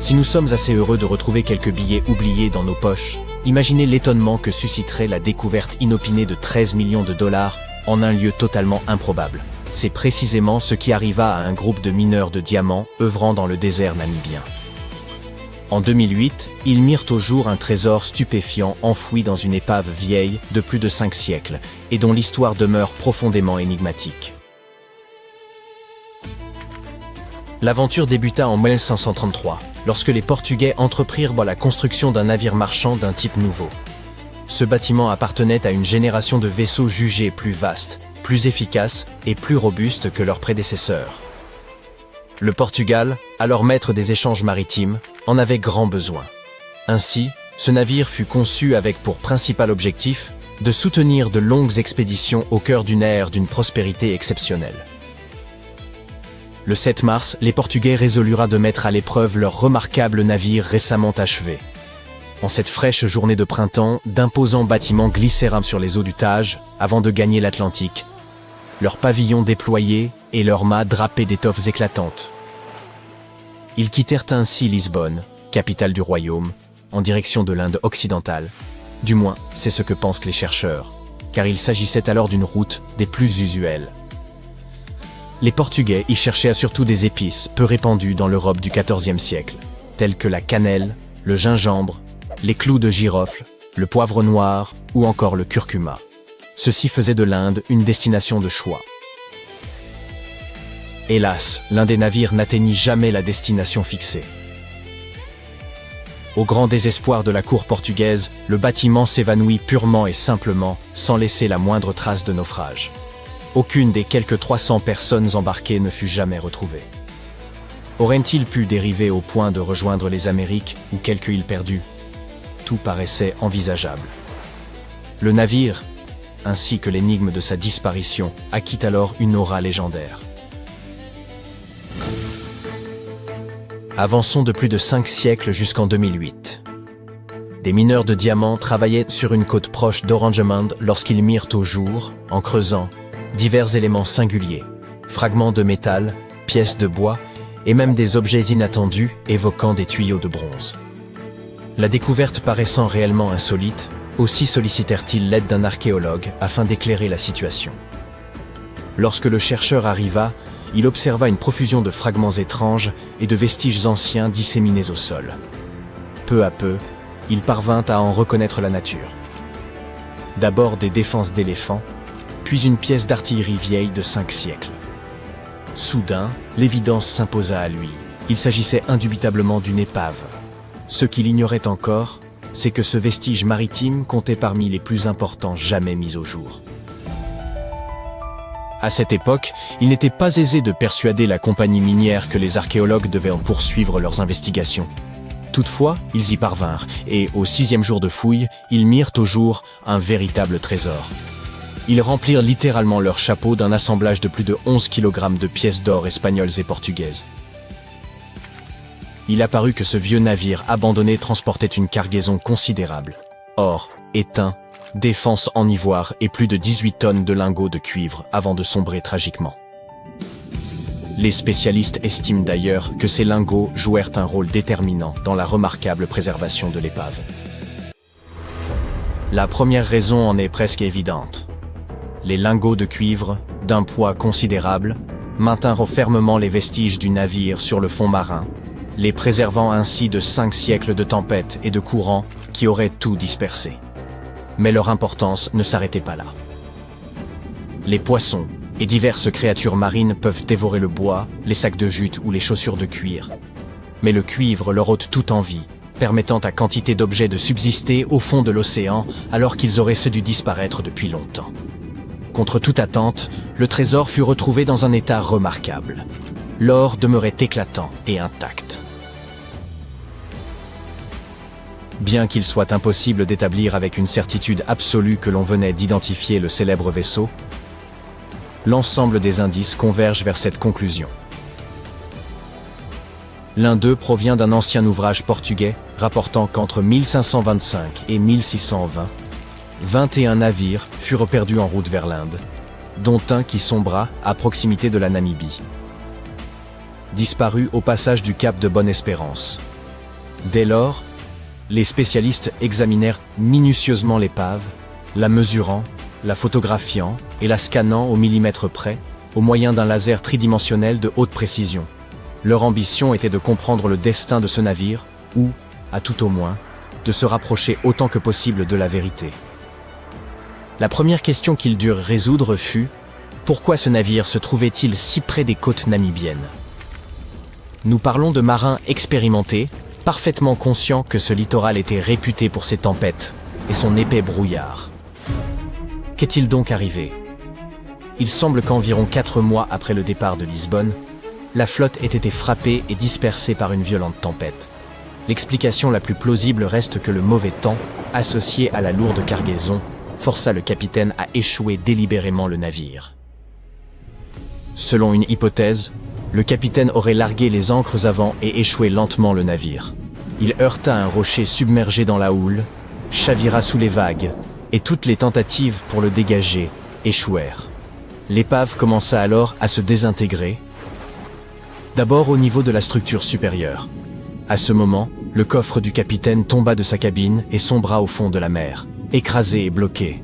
Si nous sommes assez heureux de retrouver quelques billets oubliés dans nos poches, imaginez l'étonnement que susciterait la découverte inopinée de 13 millions de dollars en un lieu totalement improbable. C'est précisément ce qui arriva à un groupe de mineurs de diamants œuvrant dans le désert namibien. En 2008, ils mirent au jour un trésor stupéfiant enfoui dans une épave vieille de plus de 5 siècles et dont l'histoire demeure profondément énigmatique. L'aventure débuta en 1533, lorsque les Portugais entreprirent la construction d'un navire marchand d'un type nouveau. Ce bâtiment appartenait à une génération de vaisseaux jugés plus vastes, plus efficaces et plus robustes que leurs prédécesseurs. Le Portugal, alors maître des échanges maritimes, en avait grand besoin. Ainsi, ce navire fut conçu avec pour principal objectif de soutenir de longues expéditions au cœur d'une ère d'une prospérité exceptionnelle. Le 7 mars, les Portugais résolurent de mettre à l'épreuve leur remarquable navire récemment achevé. En cette fraîche journée de printemps, d'imposants bâtiments glissèrent sur les eaux du Tage avant de gagner l'Atlantique, leurs pavillons déployés et leurs mâts drapés d'étoffes éclatantes. Ils quittèrent ainsi Lisbonne, capitale du royaume, en direction de l'Inde occidentale. Du moins, c'est ce que pensent les chercheurs, car il s'agissait alors d'une route des plus usuelles. Les Portugais y cherchaient surtout des épices peu répandues dans l'Europe du XIVe siècle, telles que la cannelle, le gingembre, les clous de girofle, le poivre noir ou encore le curcuma. Ceci faisait de l'Inde une destination de choix. Hélas, l'un des navires n'atteignit jamais la destination fixée. Au grand désespoir de la cour portugaise, le bâtiment s'évanouit purement et simplement, sans laisser la moindre trace de naufrage. Aucune des quelques 300 personnes embarquées ne fut jamais retrouvée. Auraient-ils pu dériver au point de rejoindre les Amériques ou quelques îles perdues? Tout paraissait envisageable. Le navire, ainsi que l'énigme de sa disparition, acquit alors une aura légendaire. Avançons de plus de 5 siècles jusqu'en 2008. Des mineurs de diamants travaillaient sur une côte proche d'Oranjemund lorsqu'ils mirent au jour, en creusant, divers éléments singuliers, fragments de métal, pièces de bois et même des objets inattendus évoquant des tuyaux de bronze. La découverte paraissant réellement insolite, aussi sollicitèrent-ils l'aide d'un archéologue afin d'éclairer la situation. Lorsque le chercheur arriva, il observa une profusion de fragments étranges et de vestiges anciens disséminés au sol. Peu à peu, il parvint à en reconnaître la nature. D'abord des défenses d'éléphants, puis une pièce d'artillerie vieille de 5 siècles. Soudain, l'évidence s'imposa à lui. Il s'agissait indubitablement d'une épave. Ce qu'il ignorait encore, c'est que ce vestige maritime comptait parmi les plus importants jamais mis au jour. À cette époque, il n'était pas aisé de persuader la compagnie minière que les archéologues devaient en poursuivre leurs investigations. Toutefois, ils y parvinrent, et au 6e jour de fouilles, ils mirent au jour un véritable trésor. Ils remplirent littéralement leur chapeau d'un assemblage de plus de 11 kg de pièces d'or espagnoles et portugaises. Il apparut que ce vieux navire abandonné transportait une cargaison considérable. Or, étain, défense en ivoire et plus de 18 tonnes de lingots de cuivre avant de sombrer tragiquement. Les spécialistes estiment d'ailleurs que ces lingots jouèrent un rôle déterminant dans la remarquable préservation de l'épave. La première raison en est presque évidente. Les lingots de cuivre, d'un poids considérable, maintinrent fermement les vestiges du navire sur le fond marin, les préservant ainsi de 5 siècles de tempêtes et de courants qui auraient tout dispersé. Mais leur importance ne s'arrêtait pas là. Les poissons et diverses créatures marines peuvent dévorer le bois, les sacs de jute ou les chaussures de cuir. Mais le cuivre leur ôte toute envie, permettant à quantité d'objets de subsister au fond de l'océan alors qu'ils auraient dû disparaître depuis longtemps. Contre toute attente, le trésor fut retrouvé dans un état remarquable. L'or demeurait éclatant et intact. Bien qu'il soit impossible d'établir avec une certitude absolue que l'on venait d'identifier le célèbre vaisseau, l'ensemble des indices convergent vers cette conclusion. L'un d'eux provient d'un ancien ouvrage portugais rapportant qu'entre 1525 et 1620, 21 navires furent perdus en route vers l'Inde, dont un qui sombra à proximité de la Namibie. Disparu au passage du cap de Bonne-Espérance, Dès lors, les spécialistes examinèrent minutieusement l'épave, la mesurant, la photographiant et la scannant au millimètre près, au moyen d'un laser tridimensionnel de haute précision. Leur ambition était de comprendre le destin de ce navire, ou, à tout au moins, de se rapprocher autant que possible de la vérité. La première question qu'ils durent résoudre fut « Pourquoi ce navire se trouvait-il si près des côtes namibiennes ?» Nous parlons de marins expérimentés, parfaitement conscients que ce littoral était réputé pour ses tempêtes et son épais brouillard. Qu'est-il donc arrivé? Il semble qu'environ 4 mois après le départ de Lisbonne, la flotte ait été frappée et dispersée par une violente tempête. L'explication la plus plausible reste que le mauvais temps, associé à la lourde cargaison, força le capitaine à échouer délibérément le navire. Selon une hypothèse, le capitaine aurait largué les ancres avant et échoué lentement le navire. Il heurta un rocher submergé dans la houle, chavira sous les vagues, et toutes les tentatives pour le dégager échouèrent. L'épave commença alors à se désintégrer, d'abord au niveau de la structure supérieure. À ce moment, le coffre du capitaine tomba de sa cabine et sombra au fond de la mer, écrasé et bloqué,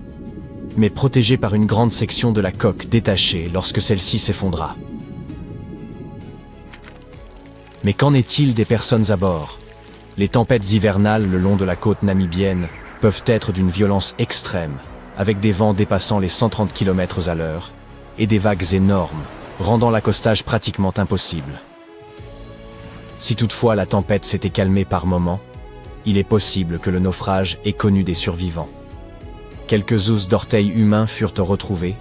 mais protégé par une grande section de la coque détachée lorsque celle-ci s'effondra. Mais qu'en est-il des personnes à bord? Les tempêtes hivernales le long de la côte namibienne peuvent être d'une violence extrême, avec des vents dépassant les 130 km/h et des vagues énormes, rendant l'accostage pratiquement impossible. Si toutefois la tempête s'était calmée par moments, il est possible que le naufrage ait connu des survivants. Quelques os d'orteils humains furent retrouvés,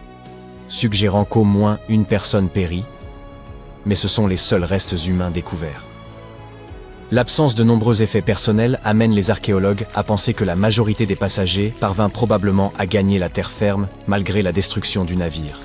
suggérant qu'au moins une personne périt, mais ce sont les seuls restes humains découverts. L'absence de nombreux effets personnels amène les archéologues à penser que la majorité des passagers parvint probablement à gagner la terre ferme malgré la destruction du navire.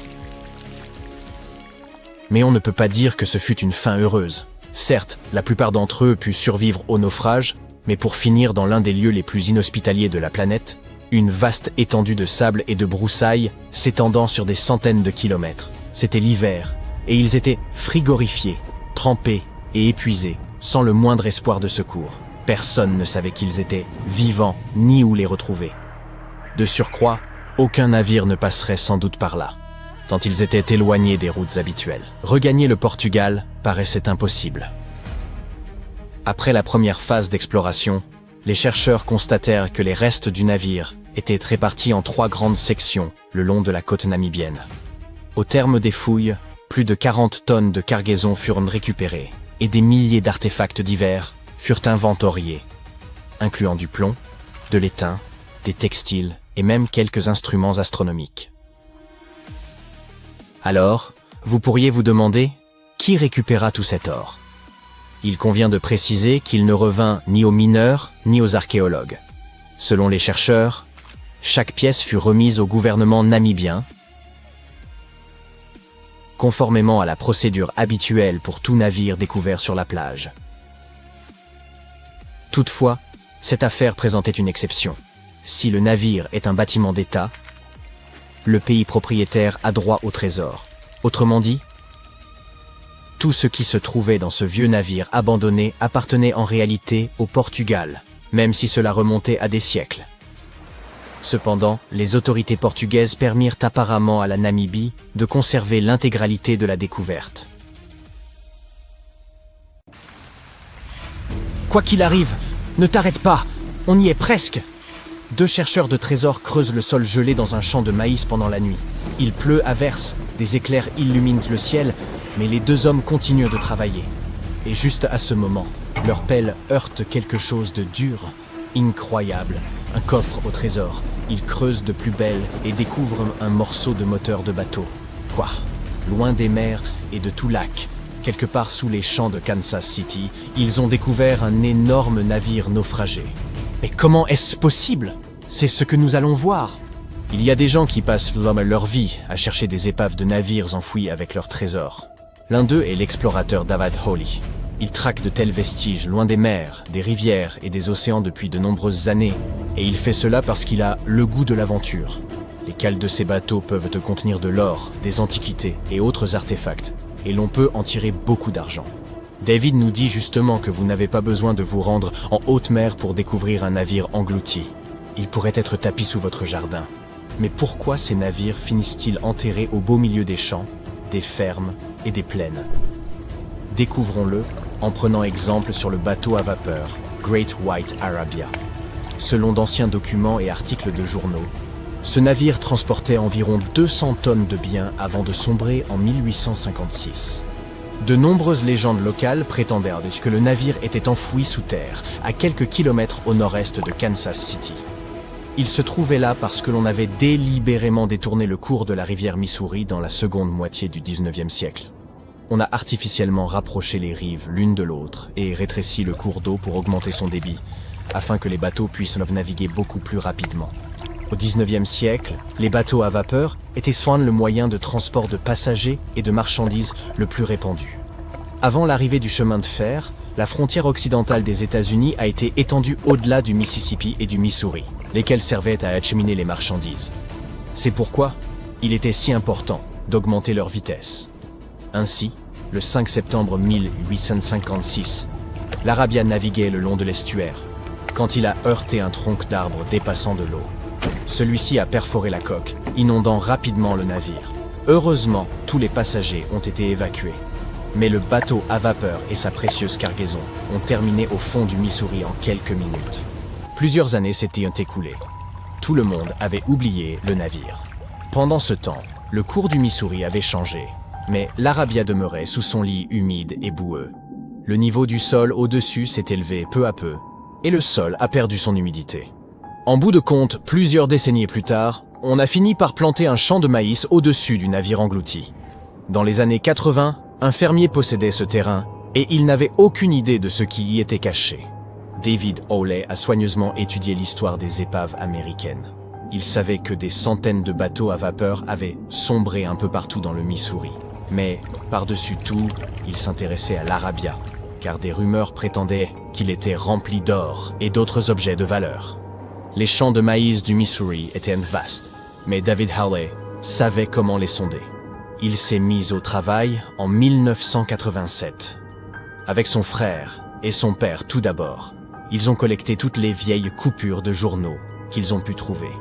Mais on ne peut pas dire que ce fut une fin heureuse. Certes, la plupart d'entre eux purent survivre au naufrage, mais pour finir dans l'un des lieux les plus inhospitaliers de la planète, une vaste étendue de sable et de broussailles s'étendant sur des centaines de kilomètres. C'était l'hiver, et ils étaient frigorifiés, trempés et épuisés, sans le moindre espoir de secours. Personne ne savait qu'ils étaient vivants ni où les retrouver. De surcroît, aucun navire ne passerait sans doute par là, tant ils étaient éloignés des routes habituelles. Regagner le Portugal paraissait impossible. Après la première phase d'exploration, les chercheurs constatèrent que les restes du navire étaient répartis en 3 grandes sections le long de la côte namibienne. Au terme des fouilles, plus de 40 tonnes de cargaison furent récupérées et des milliers d'artefacts divers furent inventoriés, incluant du plomb, de l'étain, des textiles et même quelques instruments astronomiques. Alors, vous pourriez vous demander, qui récupéra tout cet or? Il convient de préciser qu'il ne revint ni aux mineurs ni aux archéologues. Selon les chercheurs, chaque pièce fut remise au gouvernement namibien, conformément à la procédure habituelle pour tout navire découvert sur la plage. Toutefois, cette affaire présentait une exception. Si le navire est un bâtiment d'État, le pays propriétaire a droit au trésor. Autrement dit, tout ce qui se trouvait dans ce vieux navire abandonné appartenait en réalité au Portugal, même si cela remontait à des siècles. Cependant, les autorités portugaises permirent apparemment à la Namibie de conserver l'intégralité de la découverte. Quoi qu'il arrive, ne t'arrête pas, on y est presque. 2 chercheurs de trésors creusent le sol gelé dans un champ de maïs pendant la nuit. Il pleut à verse, des éclairs illuminent le ciel, mais les 2 hommes continuent de travailler. Et juste à ce moment, leur pelle heurte quelque chose de dur, incroyable, un coffre au trésor. Ils creusent de plus belle et découvrent un morceau de moteur de bateau. Quoi? Loin des mers et de tout lac, quelque part sous les champs de Kansas City, ils ont découvert un énorme navire naufragé. Mais comment est-ce possible? C'est ce que nous allons voir. Il y a des gens qui passent leur vie à chercher des épaves de navires enfouis avec leurs trésors. L'un d'eux est l'explorateur David Hawley. Il traque de tels vestiges loin des mers, des rivières et des océans depuis de nombreuses années, et il fait cela parce qu'il a le goût de l'aventure. Les cales de ces bateaux peuvent contenir de l'or, des antiquités et autres artefacts, et l'on peut en tirer beaucoup d'argent. David nous dit justement que vous n'avez pas besoin de vous rendre en haute mer pour découvrir un navire englouti. Il pourrait être tapi sous votre jardin. Mais pourquoi ces navires finissent-ils enterrés au beau milieu des champs, des fermes et des plaines? Découvrons-le en prenant exemple sur le bateau à vapeur Great White Arabia. Selon d'anciens documents et articles de journaux, ce navire transportait environ 200 tonnes de biens avant de sombrer en 1856. De nombreuses légendes locales prétendèrent que le navire était enfoui sous terre, à quelques kilomètres au nord-est de Kansas City. Il se trouvait là parce que l'on avait délibérément détourné le cours de la rivière Missouri dans la seconde moitié du 19e siècle. On a artificiellement rapproché les rives l'une de l'autre et rétréci le cours d'eau pour augmenter son débit, afin que les bateaux puissent naviguer beaucoup plus rapidement. Au 19e siècle, les bateaux à vapeur étaient souvent le moyen de transport de passagers et de marchandises le plus répandu. Avant l'arrivée du chemin de fer, la frontière occidentale des États-Unis a été étendue au-delà du Mississippi et du Missouri, lesquels servaient à acheminer les marchandises. C'est pourquoi il était si important d'augmenter leur vitesse. Ainsi, le 5 septembre 1856, l'Arabia naviguait le long de l'estuaire, quand il a heurté un tronc d'arbre dépassant de l'eau. Celui-ci a perforé la coque, inondant rapidement le navire. Heureusement, tous les passagers ont été évacués. Mais le bateau à vapeur et sa précieuse cargaison ont terminé au fond du Missouri en quelques minutes. Plusieurs années s'étaient écoulées. Tout le monde avait oublié le navire. Pendant ce temps, le cours du Missouri avait changé, mais l'Arabia demeurait sous son lit humide et boueux. Le niveau du sol au-dessus s'est élevé peu à peu, et le sol a perdu son humidité. En bout de compte, plusieurs décennies plus tard, on a fini par planter un champ de maïs au-dessus du navire englouti. Dans les années 80, un fermier possédait ce terrain, et il n'avait aucune idée de ce qui y était caché. David Hawley a soigneusement étudié l'histoire des épaves américaines. Il savait que des centaines de bateaux à vapeur avaient sombré un peu partout dans le Missouri. Mais, par-dessus tout, il s'intéressait à l'Arabia, car des rumeurs prétendaient qu'il était rempli d'or et d'autres objets de valeur. Les champs de maïs du Missouri étaient vastes, mais David Hawley savait comment les sonder. Il s'est mis au travail en 1987. Avec son frère et son père tout d'abord, ils ont collecté toutes les vieilles coupures de journaux qu'ils ont pu trouver.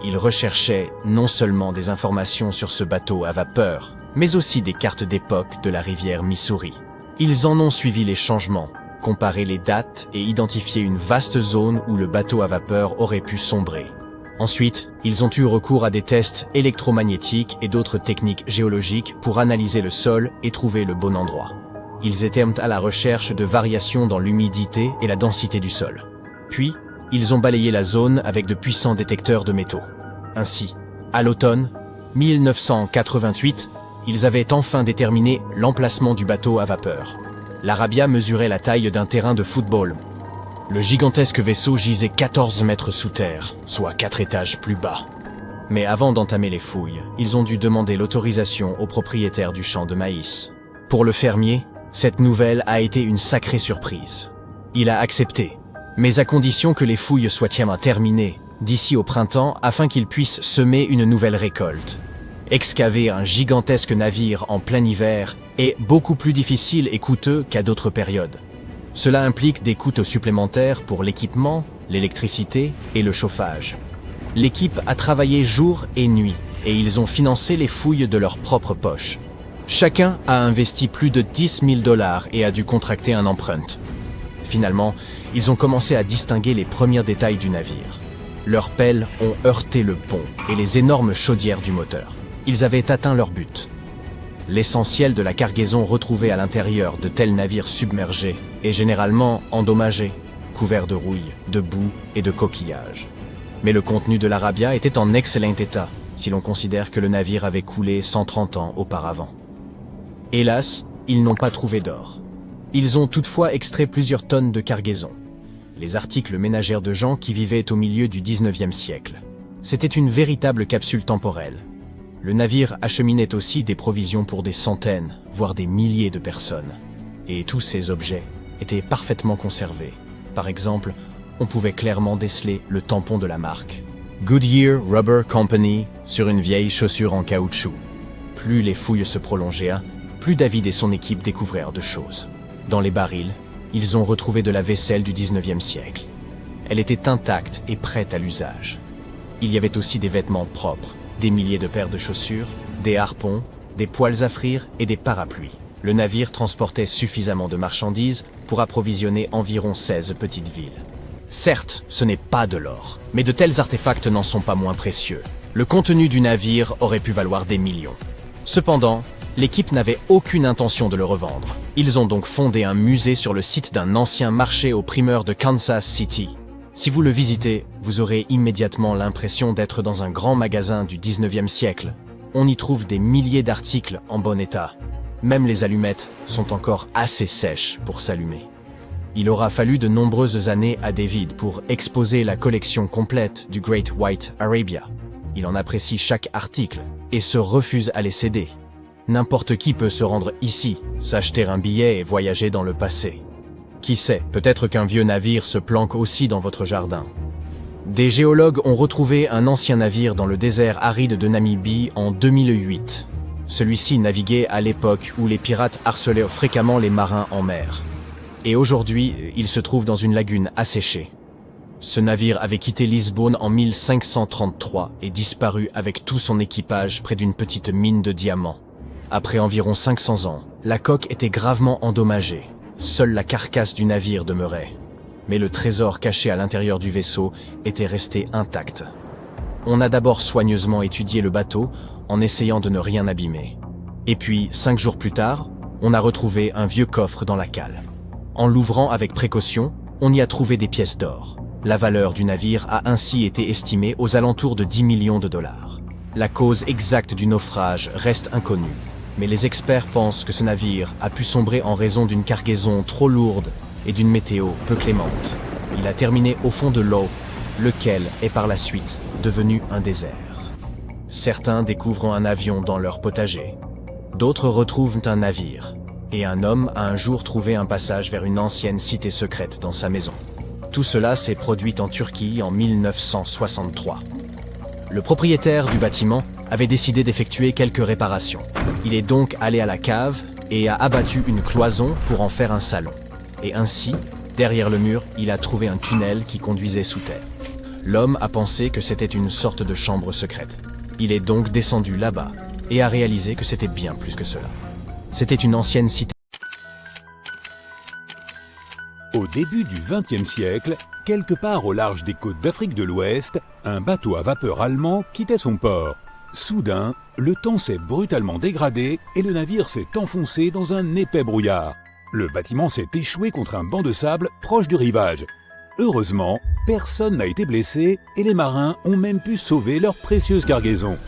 Ils recherchaient non seulement des informations sur ce bateau à vapeur, mais aussi des cartes d'époque de la rivière Missouri. Ils en ont suivi les changements, comparé les dates et identifié une vaste zone où le bateau à vapeur aurait pu sombrer. Ensuite, ils ont eu recours à des tests électromagnétiques et d'autres techniques géologiques pour analyser le sol et trouver le bon endroit. Ils étaient à la recherche de variations dans l'humidité et la densité du sol. Puis, ils ont balayé la zone avec de puissants détecteurs de métaux. Ainsi, à l'automne 1988, ils avaient enfin déterminé l'emplacement du bateau à vapeur. L'Arabia mesurait la taille d'un terrain de football. Le gigantesque vaisseau gisait 14 mètres sous terre, soit 4 étages plus bas. Mais avant d'entamer les fouilles, ils ont dû demander l'autorisation au propriétaire du champ de maïs. Pour le fermier, cette nouvelle a été une sacrée surprise. Il a accepté, mais à condition que les fouilles soient terminées d'ici au printemps afin qu'il puisse semer une nouvelle récolte. Excaver un gigantesque navire en plein hiver est beaucoup plus difficile et coûteux qu'à d'autres périodes. Cela implique des coûts supplémentaires pour l'équipement, l'électricité et le chauffage. L'équipe a travaillé jour et nuit et ils ont financé les fouilles de leur propre poche. Chacun a investi plus de 10 000 $ et a dû contracter un emprunt. Finalement, ils ont commencé à distinguer les premiers détails du navire. Leurs pelles ont heurté le pont et les énormes chaudières du moteur. Ils avaient atteint leur but. L'essentiel de la cargaison retrouvée à l'intérieur de tels navires submergés est généralement endommagé, couvert de rouille, de boue et de coquillages. Mais le contenu de l'Arabia était en excellent état, si l'on considère que le navire avait coulé 130 ans auparavant. Hélas, ils n'ont pas trouvé d'or. Ils ont toutefois extrait plusieurs tonnes de cargaison. Les articles ménagères de gens qui vivaient au milieu du 19e siècle. C'était une véritable capsule temporelle. Le navire acheminait aussi des provisions pour des centaines, voire des milliers de personnes. Et tous ces objets étaient parfaitement conservés. Par exemple, on pouvait clairement déceler le tampon de la marque Goodyear Rubber Company sur une vieille chaussure en caoutchouc. Plus les fouilles se prolongeaient, plus David et son équipe découvrirent de choses. Dans les barils, ils ont retrouvé de la vaisselle du 19e siècle. Elle était intacte et prête à l'usage. Il y avait aussi des vêtements propres, des milliers de paires de chaussures, des harpons, des poêles à frire et des parapluies. Le navire transportait suffisamment de marchandises pour approvisionner environ 16 petites villes. Certes, ce n'est pas de l'or, mais de tels artefacts n'en sont pas moins précieux. Le contenu du navire aurait pu valoir des millions. Cependant, l'équipe n'avait aucune intention de le revendre. Ils ont donc fondé un musée sur le site d'un ancien marché aux primeurs de Kansas City. Si vous le visitez, vous aurez immédiatement l'impression d'être dans un grand magasin du 19e siècle. On y trouve des milliers d'articles en bon état. Même les allumettes sont encore assez sèches pour s'allumer. Il aura fallu de nombreuses années à David pour exposer la collection complète du Great White Arabia. Il en apprécie chaque article et se refuse à les céder. N'importe qui peut se rendre ici, s'acheter un billet et voyager dans le passé. Qui sait, peut-être qu'un vieux navire se planque aussi dans votre jardin. Des géologues ont retrouvé un ancien navire dans le désert aride de Namibie en 2008. Celui-ci naviguait à l'époque où les pirates harcelaient fréquemment les marins en mer. Et aujourd'hui, il se trouve dans une lagune asséchée. Ce navire avait quitté Lisbonne en 1533 et disparu avec tout son équipage près d'une petite mine de diamants. Après environ 500 ans, la coque était gravement endommagée. Seule la carcasse du navire demeurait. Mais le trésor caché à l'intérieur du vaisseau était resté intact. On a d'abord soigneusement étudié le bateau en essayant de ne rien abîmer. Et puis, 5 jours plus tard, on a retrouvé un vieux coffre dans la cale. En l'ouvrant avec précaution, on y a trouvé des pièces d'or. La valeur du navire a ainsi été estimée aux alentours de 10 millions de dollars. La cause exacte du naufrage reste inconnue, mais les experts pensent que ce navire a pu sombrer en raison d'une cargaison trop lourde et d'une météo peu clémente. Il a terminé au fond de l'eau, lequel est par la suite devenu un désert. Certains découvrent un avion dans leur potager. D'autres retrouvent un navire. Et un homme a un jour trouvé un passage vers une ancienne cité secrète dans sa maison. Tout cela s'est produit en Turquie en 1963. Le propriétaire du bâtiment avait décidé d'effectuer quelques réparations. Il est donc allé à la cave et a abattu une cloison pour en faire un salon. Et ainsi, derrière le mur, il a trouvé un tunnel qui conduisait sous terre. L'homme a pensé que c'était une sorte de chambre secrète. Il est donc descendu là-bas et a réalisé que c'était bien plus que cela. C'était une ancienne cité. Au début du XXe siècle, quelque part au large des côtes d'Afrique de l'Ouest, un bateau à vapeur allemand quittait son port. Soudain, le temps s'est brutalement dégradé et le navire s'est enfoncé dans un épais brouillard. Le bâtiment s'est échoué contre un banc de sable proche du rivage. Heureusement, personne n'a été blessé et les marins ont même pu sauver leur précieuse cargaison.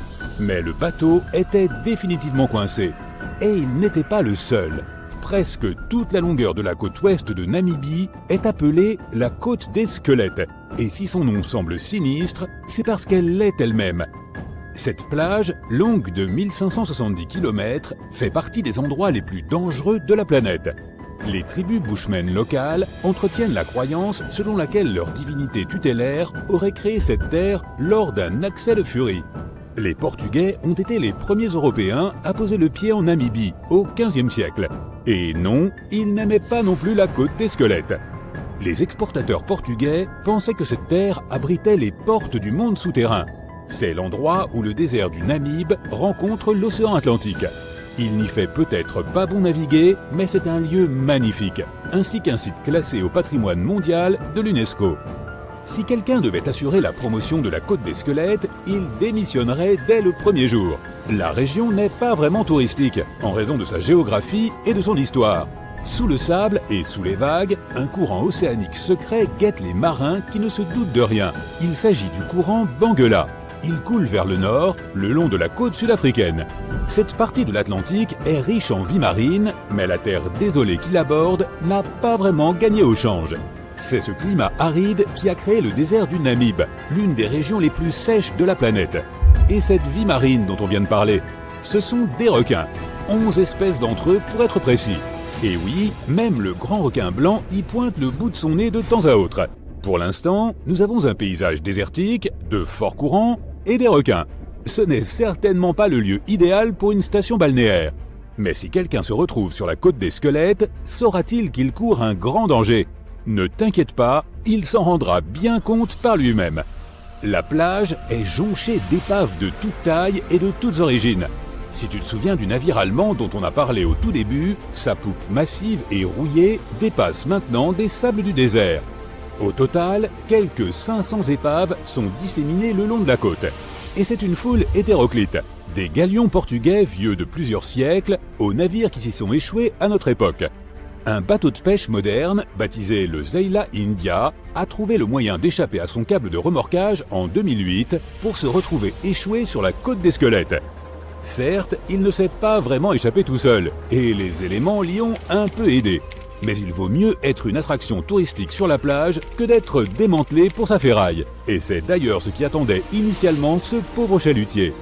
Mais le bateau était définitivement coincé. Et il n'était pas le seul. Presque toute la longueur de la côte ouest de Namibie est appelée la côte des squelettes. Et si son nom semble sinistre, c'est parce qu'elle l'est elle-même. Cette plage, longue de 1570 km, fait partie des endroits les plus dangereux de la planète. Les tribus bushmen locales entretiennent la croyance selon laquelle leur divinité tutélaire aurait créé cette terre lors d'un accès de furie. Les Portugais ont été les premiers Européens à poser le pied en Namibie au XVe siècle. Et non, ils n'aimaient pas non plus la côte des squelettes. Les exportateurs portugais pensaient que cette terre abritait les portes du monde souterrain. C'est l'endroit où le désert du Namib rencontre l'océan Atlantique. Il n'y fait peut-être pas bon naviguer, mais c'est un lieu magnifique, ainsi qu'un site classé au patrimoine mondial de l'UNESCO. Si quelqu'un devait assurer la promotion de la côte des squelettes, il démissionnerait dès le premier jour. La région n'est pas vraiment touristique, en raison de sa géographie et de son histoire. Sous le sable et sous les vagues, un courant océanique secret guette les marins qui ne se doutent de rien. Il s'agit du courant Benguela. Il coule vers le nord, le long de la côte sud-africaine. Cette partie de l'Atlantique est riche en vie marine, mais la terre désolée qui l'aborde n'a pas vraiment gagné au change. C'est ce climat aride qui a créé le désert du Namib, l'une des régions les plus sèches de la planète. Et cette vie marine dont on vient de parler, ce sont des requins. 11 espèces d'entre eux pour être précis. Et oui, même le grand requin blanc y pointe le bout de son nez de temps à autre. Pour l'instant, nous avons un paysage désertique, de forts courants et des requins. Ce n'est certainement pas le lieu idéal pour une station balnéaire. Mais si quelqu'un se retrouve sur la côte des squelettes, saura-t-il qu'il court un grand danger? Ne t'inquiète pas, il s'en rendra bien compte par lui-même. La plage est jonchée d'épaves de toutes tailles et de toutes origines. Si tu te souviens du navire allemand dont on a parlé au tout début, sa poupe massive et rouillée dépasse maintenant des sables du désert. Au total, quelques 500 épaves sont disséminées le long de la côte. Et c'est une foule hétéroclite, des galions portugais vieux de plusieurs siècles aux navires qui s'y sont échoués à notre époque. Un bateau de pêche moderne, baptisé le Zeila India, a trouvé le moyen d'échapper à son câble de remorquage en 2008 pour se retrouver échoué sur la côte des squelettes. Certes, il ne s'est pas vraiment échappé tout seul, et les éléments l'y ont un peu aidé. Mais il vaut mieux être une attraction touristique sur la plage que d'être démantelé pour sa ferraille. Et c'est d'ailleurs ce qui attendait initialement ce pauvre chalutier.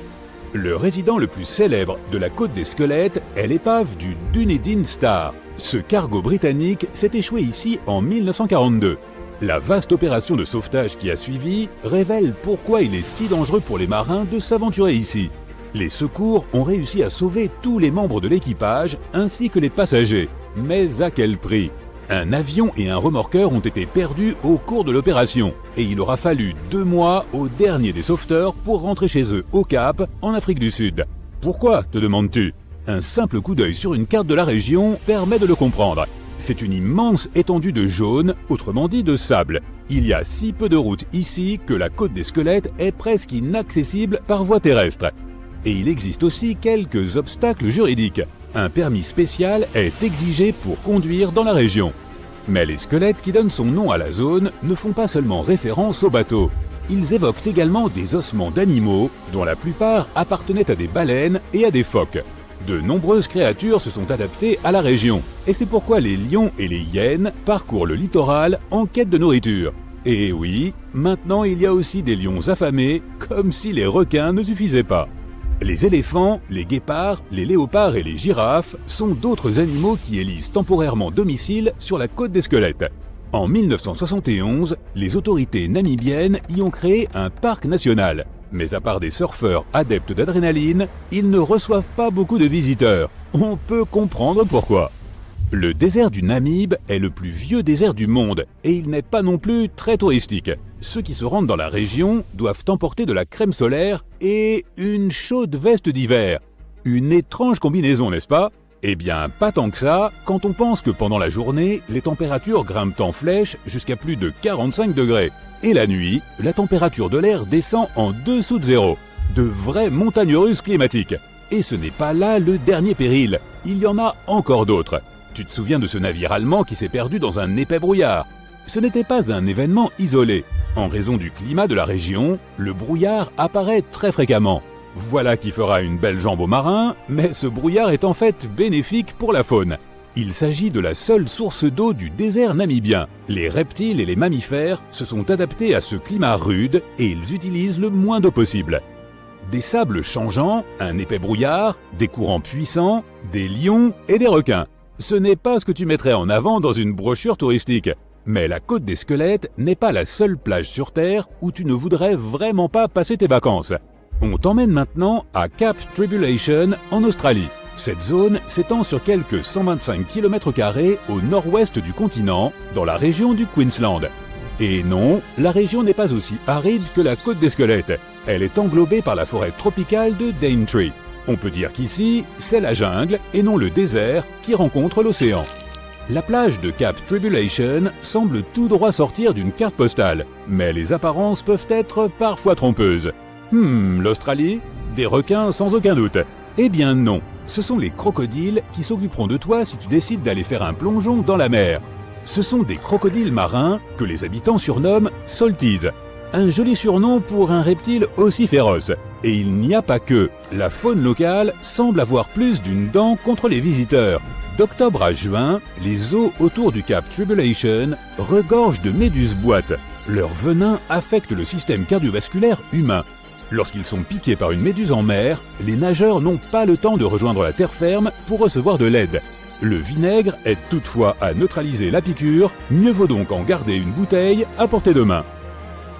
Le résident le plus célèbre de la côte des squelettes est l'épave du Dunedin Star. Ce cargo britannique s'est échoué ici en 1942. La vaste opération de sauvetage qui a suivi révèle pourquoi il est si dangereux pour les marins de s'aventurer ici. Les secours ont réussi à sauver tous les membres de l'équipage ainsi que les passagers. Mais à quel prix? Un avion et un remorqueur ont été perdus au cours de l'opération et il aura fallu 2 mois au dernier des sauveteurs pour rentrer chez eux au Cap, en Afrique du Sud. Pourquoi, te demandes-tu? Un simple coup d'œil sur une carte de la région permet de le comprendre. C'est une immense étendue de jaune, autrement dit de sable. Il y a si peu de routes ici que la côte des squelettes est presque inaccessible par voie terrestre. Et il existe aussi quelques obstacles juridiques. Un permis spécial est exigé pour conduire dans la région. Mais les squelettes qui donnent son nom à la zone ne font pas seulement référence au bateau. Ils évoquent également des ossements d'animaux, dont la plupart appartenaient à des baleines et à des phoques. De nombreuses créatures se sont adaptées à la région, et c'est pourquoi les lions et les hyènes parcourent le littoral en quête de nourriture. Et oui, maintenant il y a aussi des lions affamés, comme si les requins ne suffisaient pas. Les éléphants, les guépards, les léopards et les girafes sont d'autres animaux qui élisent temporairement domicile sur la côte des squelettes. En 1971, les autorités namibiennes y ont créé un parc national. Mais à part des surfeurs adeptes d'adrénaline, ils ne reçoivent pas beaucoup de visiteurs. On peut comprendre pourquoi. Le désert du Namib est le plus vieux désert du monde et il n'est pas non plus très touristique. Ceux qui se rendent dans la région doivent emporter de la crème solaire et une chaude veste d'hiver. Une étrange combinaison, n'est-ce pas? Eh bien, pas tant que ça, quand on pense que pendant la journée, les températures grimpent en flèche jusqu'à plus de 45 degrés. Et la nuit, la température de l'air descend en dessous de zéro. De vraies montagnes russes climatiques. Et ce n'est pas là le dernier péril. Il y en a encore d'autres. Tu te souviens de ce navire allemand qui s'est perdu dans un épais brouillard? Ce n'était pas un événement isolé. En raison du climat de la région, le brouillard apparaît très fréquemment. Voilà qui fera une belle jambe aux marins, mais ce brouillard est en fait bénéfique pour la faune. Il s'agit de la seule source d'eau du désert namibien. Les reptiles et les mammifères se sont adaptés à ce climat rude et ils utilisent le moins d'eau possible. Des sables changeants, un épais brouillard, des courants puissants, des lions et des requins. Ce n'est pas ce que tu mettrais en avant dans une brochure touristique. Mais la côte des squelettes n'est pas la seule plage sur Terre où tu ne voudrais vraiment pas passer tes vacances. On t'emmène maintenant à Cap Tribulation en Australie. Cette zone s'étend sur quelques 125 km² au nord-ouest du continent, dans la région du Queensland. Et non, la région n'est pas aussi aride que la côte des squelettes. Elle est englobée par la forêt tropicale de Daintree. On peut dire qu'ici, c'est la jungle et non le désert qui rencontre l'océan. La plage de Cap Tribulation semble tout droit sortir d'une carte postale, mais les apparences peuvent être parfois trompeuses. L'Australie? Des requins sans aucun doute. Eh bien non, ce sont les crocodiles qui s'occuperont de toi si tu décides d'aller faire un plongeon dans la mer. Ce sont des crocodiles marins que les habitants surnomment Salties. Un joli surnom pour un reptile aussi féroce. Et il n'y a pas que. La faune locale semble avoir plus d'une dent contre les visiteurs. D'octobre à juin, les eaux autour du Cap Tribulation regorgent de méduses boîtes. Leur venin affecte le système cardiovasculaire humain. Lorsqu'ils sont piqués par une méduse en mer, les nageurs n'ont pas le temps de rejoindre la terre ferme pour recevoir de l'aide. Le vinaigre aide toutefois à neutraliser la piqûre, mieux vaut donc en garder une bouteille à portée de main.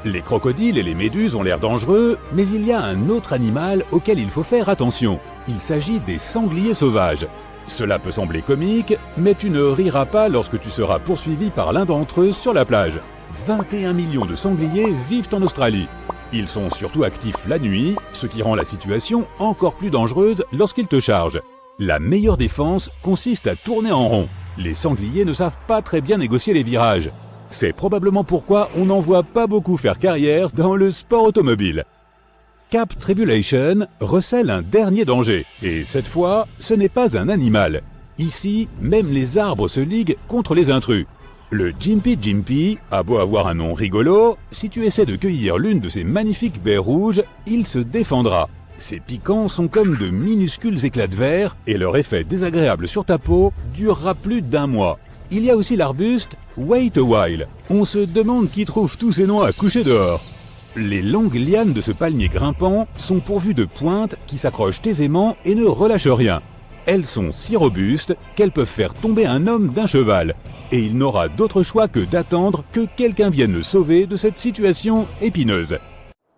Les crocodiles et les méduses ont l'air dangereux, mais il y a un autre animal auquel il faut faire attention. Il s'agit des sangliers sauvages. Cela peut sembler comique, mais tu ne riras pas lorsque tu seras poursuivi par l'un d'entre eux sur la plage. 21 millions de sangliers vivent en Australie. Ils sont surtout actifs la nuit, ce qui rend la situation encore plus dangereuse lorsqu'ils te chargent. La meilleure défense consiste à tourner en rond. Les sangliers ne savent pas très bien négocier les virages. C'est probablement pourquoi on n'en voit pas beaucoup faire carrière dans le sport automobile. Cap Tribulation recèle un dernier danger, et cette fois, ce n'est pas un animal. Ici, même les arbres se liguent contre les intrus. Le Gympie Gympie a beau avoir un nom rigolo, si tu essaies de cueillir l'une de ces magnifiques baies rouges, il se défendra. Ces piquants sont comme de minuscules éclats de verre, et leur effet désagréable sur ta peau durera plus d'1 mois. Il y a aussi l'arbuste Wait a While. On se demande qui trouve tous ces noms à coucher dehors. Les longues lianes de ce palmier grimpant sont pourvues de pointes qui s'accrochent aisément et ne relâchent rien. Elles sont si robustes qu'elles peuvent faire tomber un homme d'un cheval. Et il n'aura d'autre choix que d'attendre que quelqu'un vienne le sauver de cette situation épineuse.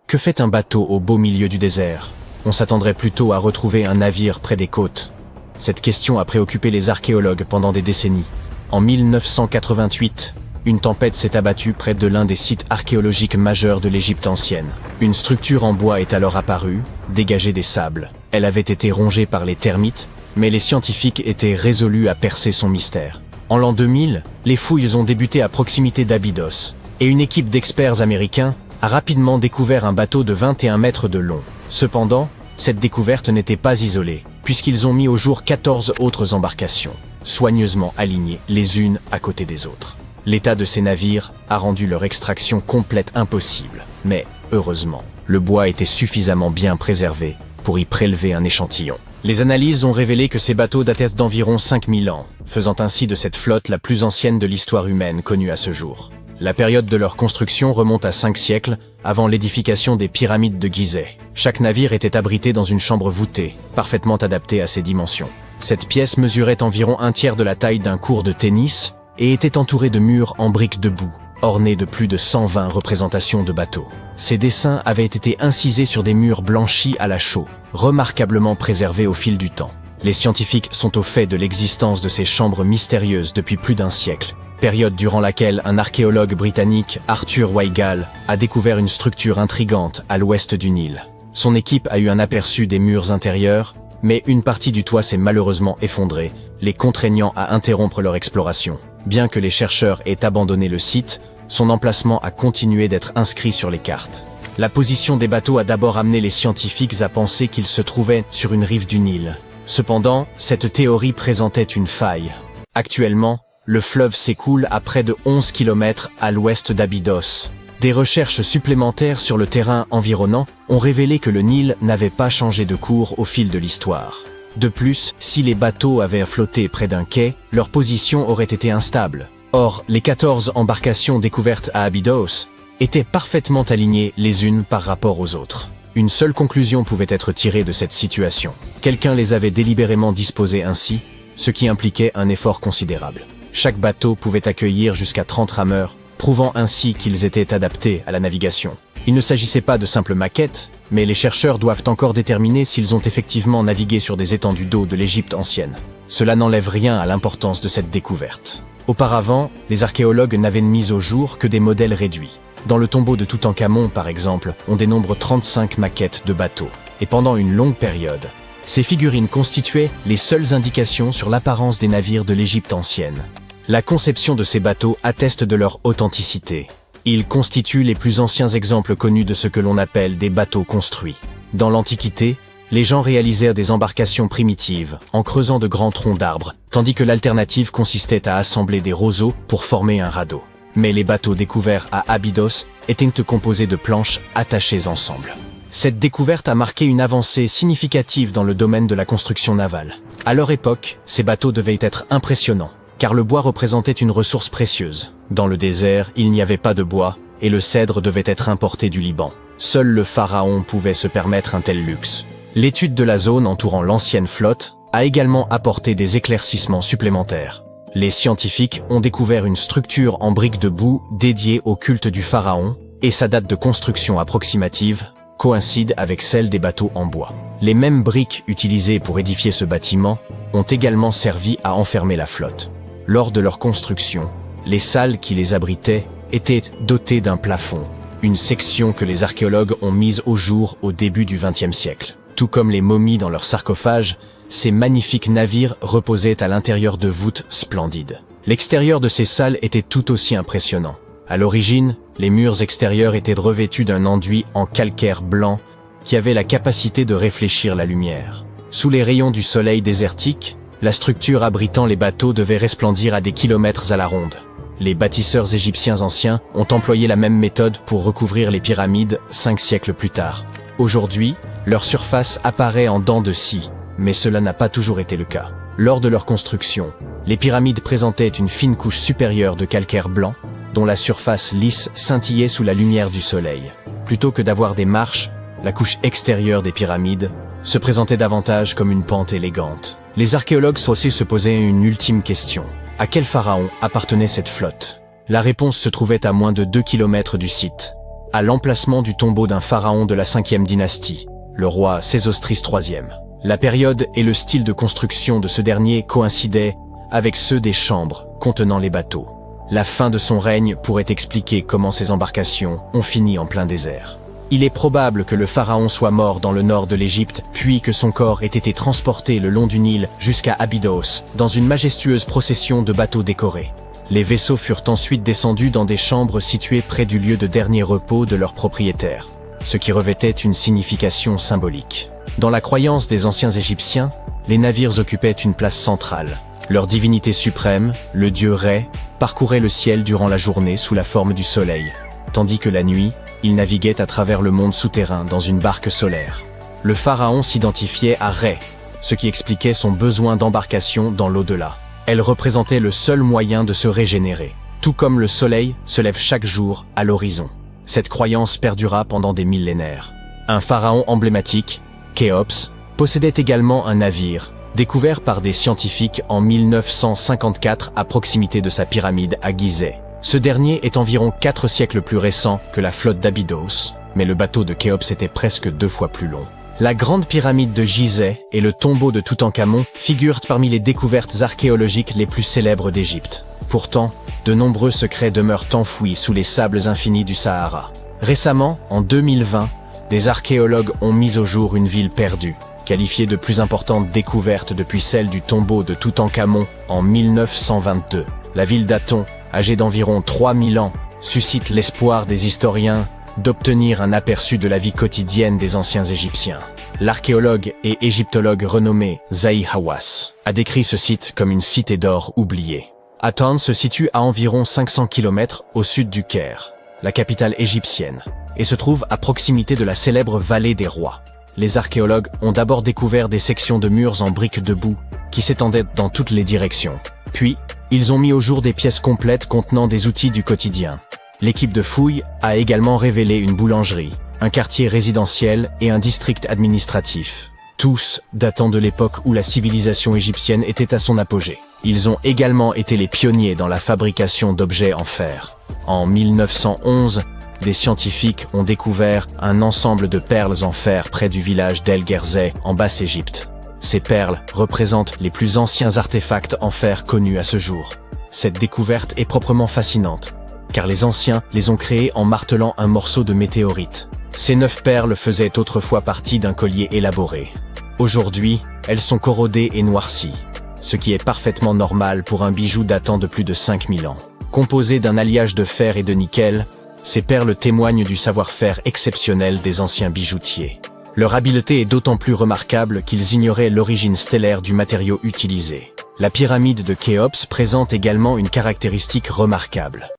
Que fait un bateau au beau milieu du désert? On s'attendrait plutôt à retrouver un navire près des côtes. Cette question a préoccupé les archéologues pendant des décennies. En 1988, une tempête s'est abattue près de l'un des sites archéologiques majeurs de l'Égypte ancienne. Une structure en bois est alors apparue, dégagée des sables. Elle avait été rongée par les termites, mais les scientifiques étaient résolus à percer son mystère. En l'an 2000, les fouilles ont débuté à proximité d'Abydos, et une équipe d'experts américains a rapidement découvert un bateau de 21 mètres de long. Cependant, cette découverte n'était pas isolée, puisqu'ils ont mis au jour 14 autres embarcations, soigneusement alignées les unes à côté des autres. L'état de ces navires a rendu leur extraction complète impossible, mais, heureusement, le bois était suffisamment bien préservé pour y prélever un échantillon. Les analyses ont révélé que ces bateaux dataient d'environ 5000 ans, faisant ainsi de cette flotte la plus ancienne de l'histoire humaine connue à ce jour. La période de leur construction remonte à 5 siècles, avant l'édification des pyramides de Gizeh. Chaque navire était abrité dans une chambre voûtée, parfaitement adaptée à ses dimensions. Cette pièce mesurait environ 1/3 de la taille d'un court de tennis et était entourée de murs en briques de boue, ornés de plus de 120 représentations de bateaux. Ces dessins avaient été incisés sur des murs blanchis à la chaux, remarquablement préservés au fil du temps. Les scientifiques sont au fait de l'existence de ces chambres mystérieuses depuis plus d'1 siècle, période durant laquelle un archéologue britannique, Arthur Weigall, a découvert une structure intrigante à l'ouest du Nil. Son équipe a eu un aperçu des murs intérieurs, mais une partie du toit s'est malheureusement effondrée, les contraignant à interrompre leur exploration. Bien que les chercheurs aient abandonné le site, son emplacement a continué d'être inscrit sur les cartes. La position des bateaux a d'abord amené les scientifiques à penser qu'ils se trouvaient sur une rive du Nil. Cependant, cette théorie présentait une faille. Actuellement, le fleuve s'écoule à près de 11 km à l'ouest d'Abydos. Des recherches supplémentaires sur le terrain environnant ont révélé que le Nil n'avait pas changé de cours au fil de l'histoire. De plus, si les bateaux avaient flotté près d'un quai, leur position aurait été instable. Or, les 14 embarcations découvertes à Abydos étaient parfaitement alignées les unes par rapport aux autres. Une seule conclusion pouvait être tirée de cette situation. Quelqu'un les avait délibérément disposées ainsi, ce qui impliquait un effort considérable. Chaque bateau pouvait accueillir jusqu'à 30 rameurs, prouvant ainsi qu'ils étaient adaptés à la navigation. Il ne s'agissait pas de simples maquettes, mais les chercheurs doivent encore déterminer s'ils ont effectivement navigué sur des étendues d'eau de l'Égypte ancienne. Cela n'enlève rien à l'importance de cette découverte. Auparavant, les archéologues n'avaient mis au jour que des modèles réduits. Dans le tombeau de Toutankhamon, par exemple, on dénombre 35 maquettes de bateaux. Et pendant une longue période, ces figurines constituaient les seules indications sur l'apparence des navires de l'Égypte ancienne. La conception de ces bateaux atteste de leur authenticité. Ils constituent les plus anciens exemples connus de ce que l'on appelle des bateaux construits. Dans l'Antiquité, les gens réalisèrent des embarcations primitives, en creusant de grands troncs d'arbres, tandis que l'alternative consistait à assembler des roseaux pour former un radeau. Mais les bateaux découverts à Abydos étaient composés de planches attachées ensemble. Cette découverte a marqué une avancée significative dans le domaine de la construction navale. À leur époque, ces bateaux devaient être impressionnants, car le bois représentait une ressource précieuse. Dans le désert, il n'y avait pas de bois, et le cèdre devait être importé du Liban. Seul le pharaon pouvait se permettre un tel luxe. L'étude de la zone entourant l'ancienne flotte a également apporté des éclaircissements supplémentaires. Les scientifiques ont découvert une structure en briques de boue dédiée au culte du pharaon, et sa date de construction approximative coïncide avec celle des bateaux en bois. Les mêmes briques utilisées pour édifier ce bâtiment ont également servi à enfermer la flotte. Lors de leur construction, les salles qui les abritaient étaient dotées d'un plafond, une section que les archéologues ont mise au jour au début du XXe siècle. Tout comme les momies dans leurs sarcophages, ces magnifiques navires reposaient à l'intérieur de voûtes splendides. L'extérieur de ces salles était tout aussi impressionnant. À l'origine, les murs extérieurs étaient revêtus d'un enduit en calcaire blanc qui avait la capacité de réfléchir la lumière. Sous les rayons du soleil désertique, la structure abritant les bateaux devait resplendir à des kilomètres à la ronde. Les bâtisseurs égyptiens anciens ont employé la même méthode pour recouvrir les pyramides 5 siècles plus tard. Aujourd'hui, leur surface apparaît en dents de scie, mais cela n'a pas toujours été le cas. Lors de leur construction, les pyramides présentaient une fine couche supérieure de calcaire blanc, dont la surface lisse scintillait sous la lumière du soleil. Plutôt que d'avoir des marches, la couche extérieure des pyramides se présentait davantage comme une pente élégante. Les archéologues sont aussi se posaient une ultime question. À quel pharaon appartenait cette flotte? La réponse se trouvait à moins de 2 km du site, à l'emplacement du tombeau d'un pharaon de la 5e dynastie, le roi Sésostris III. La période et le style de construction de ce dernier coïncidaient avec ceux des chambres contenant les bateaux. La fin de son règne pourrait expliquer comment ces embarcations ont fini en plein désert. Il est probable que le pharaon soit mort dans le nord de l'Égypte, puis que son corps ait été transporté le long du Nil jusqu'à Abydos, dans une majestueuse procession de bateaux décorés. Les vaisseaux furent ensuite descendus dans des chambres situées près du lieu de dernier repos de leurs propriétaires, ce qui revêtait une signification symbolique. Dans la croyance des anciens Égyptiens, les navires occupaient une place centrale. Leur divinité suprême, le dieu Ré, parcourait le ciel durant la journée sous la forme du soleil, tandis que la nuit, il naviguait à travers le monde souterrain dans une barque solaire. Le pharaon s'identifiait à Ré, ce qui expliquait son besoin d'embarcation dans l'au-delà. Elle représentait le seul moyen de se régénérer, tout comme le soleil se lève chaque jour à l'horizon. Cette croyance perdura pendant des millénaires. Un pharaon emblématique, Khéops, possédait également un navire, découvert par des scientifiques en 1954 à proximité de sa pyramide à Gizeh. Ce dernier est environ 4 siècles plus récent que la flotte d'Abydos, mais le bateau de Khéops était presque 2 fois plus long. La grande pyramide de Gizeh et le tombeau de Toutankhamon figurent parmi les découvertes archéologiques les plus célèbres d'Égypte. Pourtant, de nombreux secrets demeurent enfouis sous les sables infinis du Sahara. Récemment, en 2020, des archéologues ont mis au jour une ville perdue, qualifiée de plus importante découverte depuis celle du tombeau de Toutankhamon en 1922. La ville d'Aton, âgée d'environ 3000 ans, suscite l'espoir des historiens d'obtenir un aperçu de la vie quotidienne des anciens Égyptiens. L'archéologue et égyptologue renommé Zahi Hawass a décrit ce site comme une cité d'or oubliée. Aton se situe à environ 500 km au sud du Caire, la capitale égyptienne, et se trouve à proximité de la célèbre vallée des rois. Les archéologues ont d'abord découvert des sections de murs en briques de boue qui s'étendaient dans toutes les directions. Puis, ils ont mis au jour des pièces complètes contenant des outils du quotidien. L'équipe de fouilles a également révélé une boulangerie, un quartier résidentiel et un district administratif, tous datant de l'époque où la civilisation égyptienne était à son apogée. Ils ont également été les pionniers dans la fabrication d'objets en fer. En 1911, des scientifiques ont découvert un ensemble de perles en fer près du village d'El Gerzeh en Basse-Égypte. Ces perles représentent les plus anciens artefacts en fer connus à ce jour. Cette découverte est proprement fascinante, car les anciens les ont créées en martelant un morceau de météorite. Ces 9 perles faisaient autrefois partie d'un collier élaboré. Aujourd'hui, elles sont corrodées et noircies, ce qui est parfaitement normal pour un bijou datant de plus de 5000 ans. Composées d'un alliage de fer et de nickel, ces perles témoignent du savoir-faire exceptionnel des anciens bijoutiers. Leur habileté est d'autant plus remarquable qu'ils ignoraient l'origine stellaire du matériau utilisé. La pyramide de Khéops présente également une caractéristique remarquable.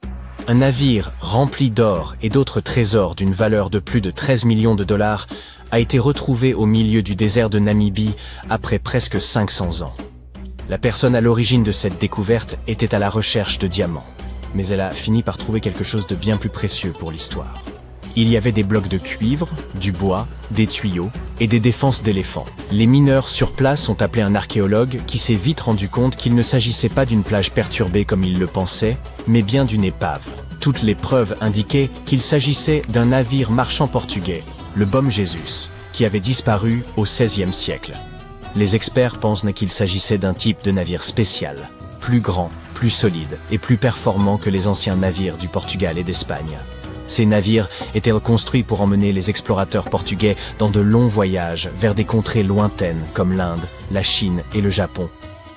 Un navire rempli d'or et d'autres trésors d'une valeur de plus de 13 millions de dollars a été retrouvé au milieu du désert de Namibie après presque 500 ans. La personne à l'origine de cette découverte était à la recherche de diamants, mais elle a fini par trouver quelque chose de bien plus précieux pour l'histoire. Il y avait des blocs de cuivre, du bois, des tuyaux et des défenses d'éléphants. Les mineurs sur place ont appelé un archéologue qui s'est vite rendu compte qu'il ne s'agissait pas d'une plage perturbée comme il le pensait, mais bien d'une épave. Toutes les preuves indiquaient qu'il s'agissait d'un navire marchand portugais, le Bom Jesus, qui avait disparu au XVIe siècle. Les experts pensent qu'il s'agissait d'un type de navire spécial, plus grand, plus solide et plus performant que les anciens navires du Portugal et d'Espagne. Ces navires étaient construits pour emmener les explorateurs portugais dans de longs voyages vers des contrées lointaines comme l'Inde, la Chine et le Japon,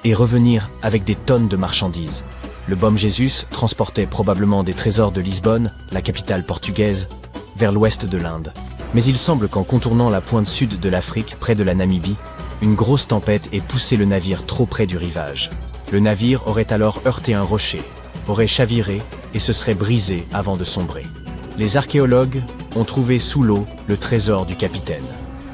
et revenir avec des tonnes de marchandises. Le Bom Jesus transportait probablement des trésors de Lisbonne, la capitale portugaise, vers l'ouest de l'Inde. Mais il semble qu'en contournant la pointe sud de l'Afrique, près de la Namibie, une grosse tempête ait poussé le navire trop près du rivage. Le navire aurait alors heurté un rocher, aurait chaviré et se serait brisé avant de sombrer. Les archéologues ont trouvé sous l'eau le trésor du capitaine,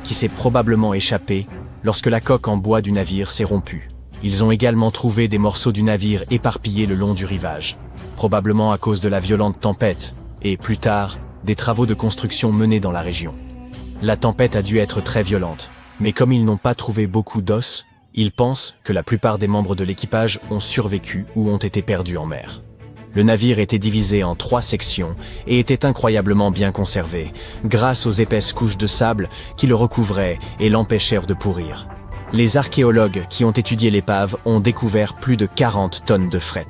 qui s'est probablement échappé lorsque la coque en bois du navire s'est rompue. Ils ont également trouvé des morceaux du navire éparpillés le long du rivage, probablement à cause de la violente tempête, et plus tard, des travaux de construction menés dans la région. La tempête a dû être très violente, mais comme ils n'ont pas trouvé beaucoup d'os, ils pensent que la plupart des membres de l'équipage ont survécu ou ont été perdus en mer. Le navire était divisé en 3 sections et était incroyablement bien conservé, grâce aux épaisses couches de sable qui le recouvraient et l'empêchèrent de pourrir. Les archéologues qui ont étudié l'épave ont découvert plus de 40 tonnes de fret.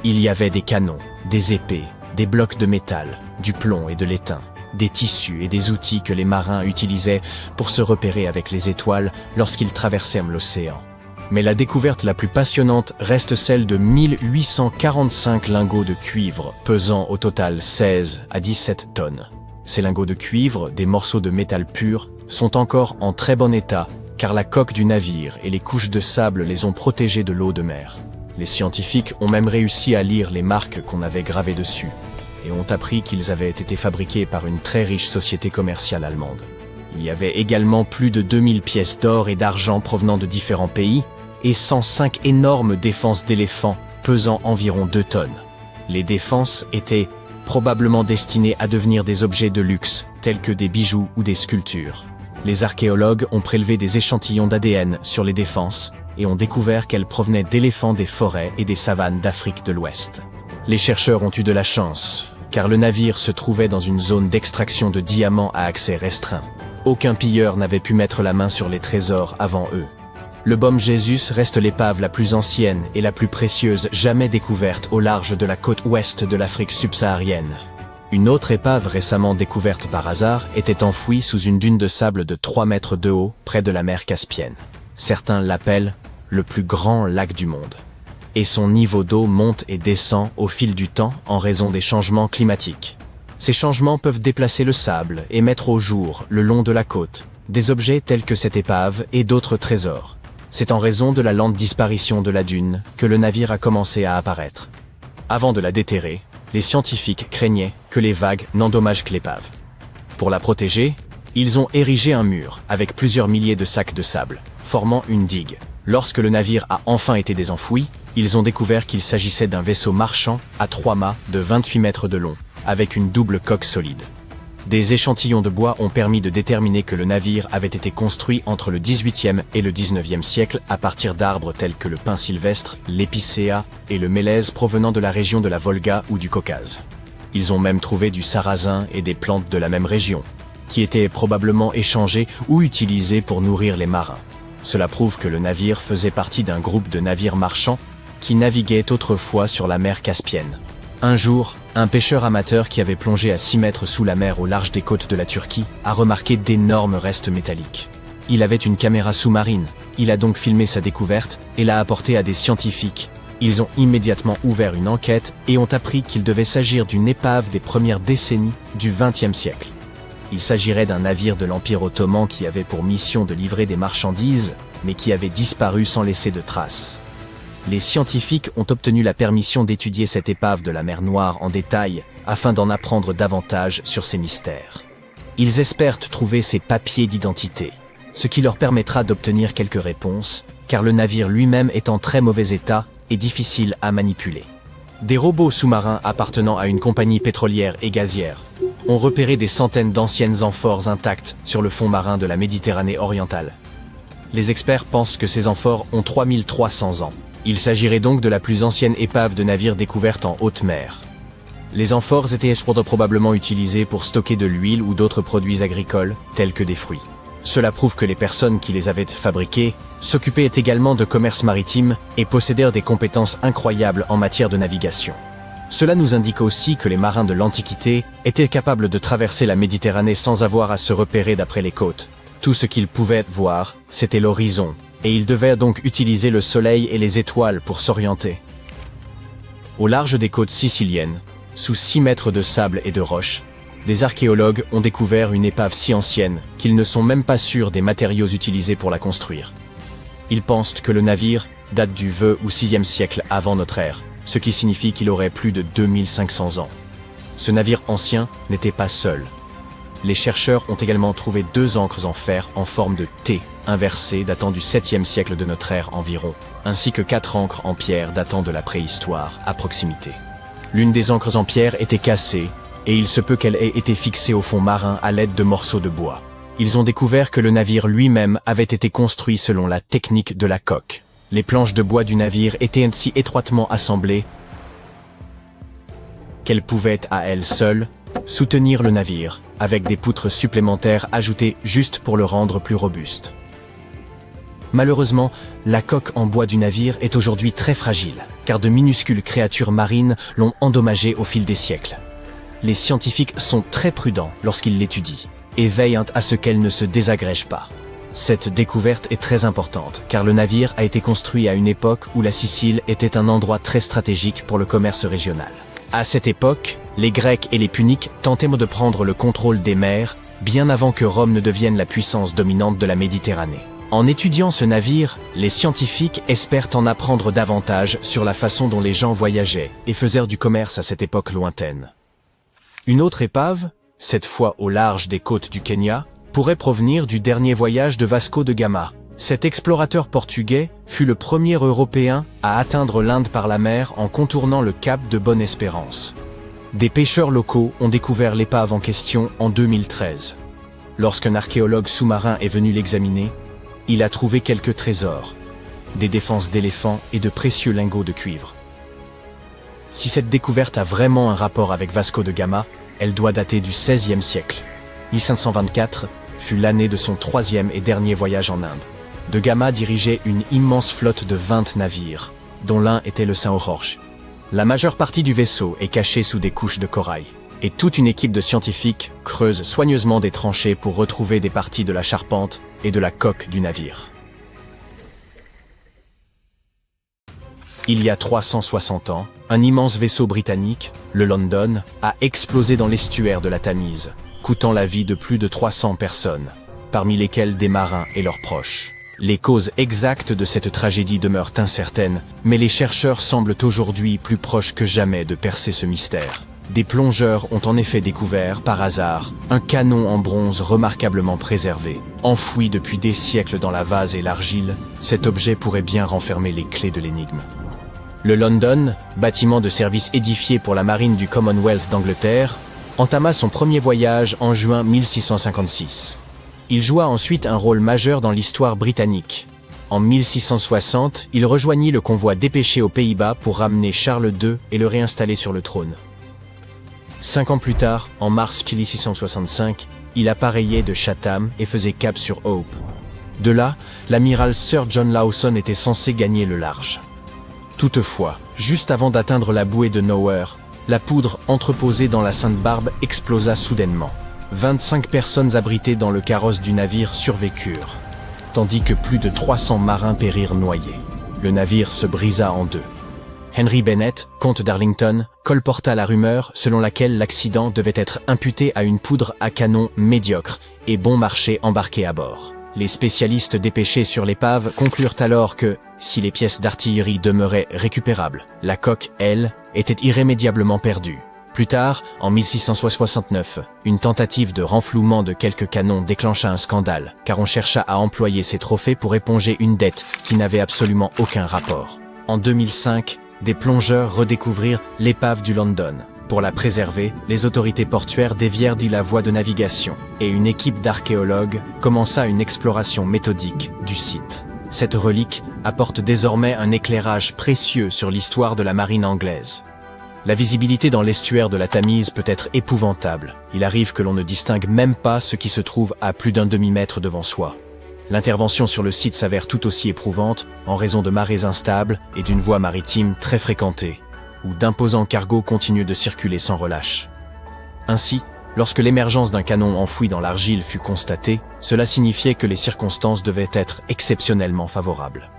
Il y avait des canons, des épées, des blocs de métal, du plomb et de l'étain, des tissus et des outils que les marins utilisaient pour se repérer avec les étoiles lorsqu'ils traversaient l'océan. Mais la découverte la plus passionnante reste celle de 1845 lingots de cuivre, pesant au total 16 à 17 tonnes. Ces lingots de cuivre, des morceaux de métal pur, sont encore en très bon état, car la coque du navire et les couches de sable les ont protégés de l'eau de mer. Les scientifiques ont même réussi à lire les marques qu'on avait gravées dessus, et ont appris qu'ils avaient été fabriqués par une très riche société commerciale allemande. Il y avait également plus de 2000 pièces d'or et d'argent provenant de différents pays, et 105 énormes défenses d'éléphants pesant environ 2 tonnes. Les défenses étaient probablement destinées à devenir des objets de luxe, tels que des bijoux ou des sculptures. Les archéologues ont prélevé des échantillons d'ADN sur les défenses et ont découvert qu'elles provenaient d'éléphants des forêts et des savanes d'Afrique de l'Ouest. Les chercheurs ont eu de la chance, car le navire se trouvait dans une zone d'extraction de diamants à accès restreint. Aucun pilleur n'avait pu mettre la main sur les trésors avant eux. Le Bom Jesus reste l'épave la plus ancienne et la plus précieuse jamais découverte au large de la côte ouest de l'Afrique subsaharienne. Une autre épave récemment découverte par hasard était enfouie sous une dune de sable de 3 mètres de haut près de la mer Caspienne. Certains l'appellent le plus grand lac du monde. Et son niveau d'eau monte et descend au fil du temps en raison des changements climatiques. Ces changements peuvent déplacer le sable et mettre au jour, le long de la côte, des objets tels que cette épave et d'autres trésors. C'est en raison de la lente disparition de la dune que le navire a commencé à apparaître. Avant de la déterrer, les scientifiques craignaient que les vagues n'endommagent que l'épave. Pour la protéger, ils ont érigé un mur avec plusieurs milliers de sacs de sable, formant une digue. Lorsque le navire a enfin été désenfoui, ils ont découvert qu'il s'agissait d'un vaisseau marchand à 3 mâts de 28 mètres de long, avec une double coque solide. Des échantillons de bois ont permis de déterminer que le navire avait été construit entre le XVIIIe et le XIXe siècle à partir d'arbres tels que le pin sylvestre, l'épicéa et le mélèze provenant de la région de la Volga ou du Caucase. Ils ont même trouvé du sarrasin et des plantes de la même région, qui étaient probablement échangées ou utilisées pour nourrir les marins. Cela prouve que le navire faisait partie d'un groupe de navires marchands qui naviguaient autrefois sur la mer Caspienne. Un jour, un pêcheur amateur qui avait plongé à 6 mètres sous la mer au large des côtes de la Turquie a remarqué d'énormes restes métalliques. Il avait une caméra sous-marine, il a donc filmé sa découverte et l'a apportée à des scientifiques. Ils ont immédiatement ouvert une enquête et ont appris qu'il devait s'agir d'une épave des premières décennies du XXe siècle. Il s'agirait d'un navire de l'Empire ottoman qui avait pour mission de livrer des marchandises, mais qui avait disparu sans laisser de traces. Les scientifiques ont obtenu la permission d'étudier cette épave de la mer Noire en détail afin d'en apprendre davantage sur ses mystères. Ils espèrent trouver ses papiers d'identité, ce qui leur permettra d'obtenir quelques réponses, car le navire lui-même est en très mauvais état et difficile à manipuler. Des robots sous-marins appartenant à une compagnie pétrolière et gazière ont repéré des centaines d'anciennes amphores intactes sur le fond marin de la Méditerranée orientale. Les experts pensent que ces amphores ont 3300 ans. Il s'agirait donc de la plus ancienne épave de navire découverte en haute mer. Les amphores étaient probablement utilisés pour stocker de l'huile ou d'autres produits agricoles, tels que des fruits. Cela prouve que les personnes qui les avaient fabriqués s'occupaient également de commerce maritime et possédèrent des compétences incroyables en matière de navigation. Cela nous indique aussi que les marins de l'Antiquité étaient capables de traverser la Méditerranée sans avoir à se repérer d'après les côtes. Tout ce qu'ils pouvaient voir, c'était l'horizon, et ils devaient donc utiliser le soleil et les étoiles pour s'orienter. Au large des côtes siciliennes, sous 6 mètres de sable et de roches, des archéologues ont découvert une épave si ancienne qu'ils ne sont même pas sûrs des matériaux utilisés pour la construire. Ils pensent que le navire date du VE ou 6e siècle avant notre ère, ce qui signifie qu'il aurait plus de 2500 ans. Ce navire ancien n'était pas seul. Les chercheurs ont également trouvé 2 ancres en fer en forme de T inversées datant du 7e siècle de notre ère environ, ainsi que 4 ancres en pierre datant de la préhistoire à proximité. L'une des ancres en pierre était cassée, et il se peut qu'elle ait été fixée au fond marin à l'aide de morceaux de bois. Ils ont découvert que le navire lui-même avait été construit selon la technique de la coque. Les planches de bois du navire étaient ainsi étroitement assemblées qu'elles pouvaient à elles seules soutenir le navire, avec des poutres supplémentaires ajoutées juste pour le rendre plus robuste. Malheureusement, la coque en bois du navire est aujourd'hui très fragile, car de minuscules créatures marines l'ont endommagée au fil des siècles. Les scientifiques sont très prudents lorsqu'ils l'étudient, et veillent à ce qu'elle ne se désagrège pas. Cette découverte est très importante, car le navire a été construit à une époque où la Sicile était un endroit très stratégique pour le commerce régional. À cette époque, les Grecs et les Puniques tentaient de prendre le contrôle des mers, bien avant que Rome ne devienne la puissance dominante de la Méditerranée. En étudiant ce navire, les scientifiques espèrent en apprendre davantage sur la façon dont les gens voyageaient et faisaient du commerce à cette époque lointaine. Une autre épave, cette fois au large des côtes du Kenya, pourrait provenir du dernier voyage de Vasco de Gama. Cet explorateur portugais fut le premier Européen à atteindre l'Inde par la mer en contournant le cap de Bonne-Espérance. Des pêcheurs locaux ont découvert l'épave en question en 2013. Lorsqu'un archéologue sous-marin est venu l'examiner, il a trouvé quelques trésors, des défenses d'éléphants et de précieux lingots de cuivre. Si cette découverte a vraiment un rapport avec Vasco de Gama, elle doit dater du XVIe siècle. 1524 fut l'année de son 3e et dernier voyage en Inde. De Gama dirigeait une immense flotte de 20 navires, dont l'un était le Saint-Georges. La majeure partie du vaisseau est cachée sous des couches de corail, et toute une équipe de scientifiques creuse soigneusement des tranchées pour retrouver des parties de la charpente et de la coque du navire. Il y a 360 ans, un immense vaisseau britannique, le London, a explosé dans l'estuaire de la Tamise, coûtant la vie de plus de 300 personnes, parmi lesquelles des marins et leurs proches. Les causes exactes de cette tragédie demeurent incertaines, mais les chercheurs semblent aujourd'hui plus proches que jamais de percer ce mystère. Des plongeurs ont en effet découvert, par hasard, un canon en bronze remarquablement préservé. Enfoui depuis des siècles dans la vase et l'argile, cet objet pourrait bien renfermer les clés de l'énigme. Le London, bâtiment de service édifié pour la marine du Commonwealth d'Angleterre, entama son premier voyage en juin 1656. Il joua ensuite un rôle majeur dans l'histoire britannique. En 1660, il rejoignit le convoi dépêché aux Pays-Bas pour ramener Charles II et le réinstaller sur le trône. 5 ans plus tard, en mars 1665, il appareillait de Chatham et faisait cap sur Hope. De là, l'amiral Sir John Lawson était censé gagner le large. Toutefois, juste avant d'atteindre la bouée de Nowhere, la poudre entreposée dans la Sainte-Barbe explosa soudainement. 25 personnes abritées dans le carrosse du navire survécurent, tandis que plus de 300 marins périrent noyés. Le navire se brisa en deux. Henry Bennett, comte d'Arlington, colporta la rumeur selon laquelle l'accident devait être imputé à une poudre à canon médiocre et bon marché embarquée à bord. Les spécialistes dépêchés sur l'épave conclurent alors que, si les pièces d'artillerie demeuraient récupérables, la coque, elle, était irrémédiablement perdue. Plus tard, en 1669, une tentative de renflouement de quelques canons déclencha un scandale, car on chercha à employer ces trophées pour éponger une dette qui n'avait absolument aucun rapport. En 2005, des plongeurs redécouvrirent l'épave du London. Pour la préserver, les autorités portuaires dévièrent la voie de navigation, et une équipe d'archéologues commença une exploration méthodique du site. Cette relique apporte désormais un éclairage précieux sur l'histoire de la marine anglaise. La visibilité dans l'estuaire de la Tamise peut être épouvantable. Il arrive que l'on ne distingue même pas ce qui se trouve à plus d'un demi-mètre devant soi. L'intervention sur le site s'avère tout aussi éprouvante en raison de marées instables et d'une voie maritime très fréquentée, où d'imposants cargos continuent de circuler sans relâche. Ainsi, lorsque l'émergence d'un canon enfoui dans l'argile fut constatée, cela signifiait que les circonstances devaient être exceptionnellement favorables.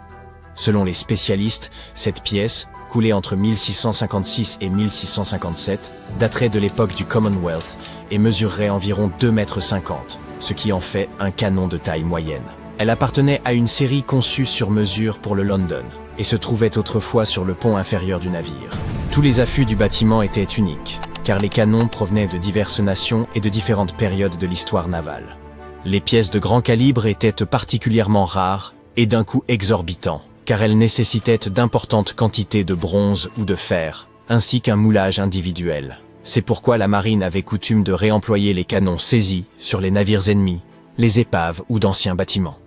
Selon les spécialistes, cette pièce, coulée entre 1656 et 1657, daterait de l'époque du Commonwealth et mesurerait environ 2,50 m, ce qui en fait un canon de taille moyenne. Elle appartenait à une série conçue sur mesure pour le London et se trouvait autrefois sur le pont inférieur du navire. Tous les affûts du bâtiment étaient uniques, car les canons provenaient de diverses nations et de différentes périodes de l'histoire navale. Les pièces de grand calibre étaient particulièrement rares et d'un coût exorbitant, car elles nécessitaient d'importantes quantités de bronze ou de fer, ainsi qu'un moulage individuel. C'est pourquoi la marine avait coutume de réemployer les canons saisis sur les navires ennemis, les épaves ou d'anciens bâtiments.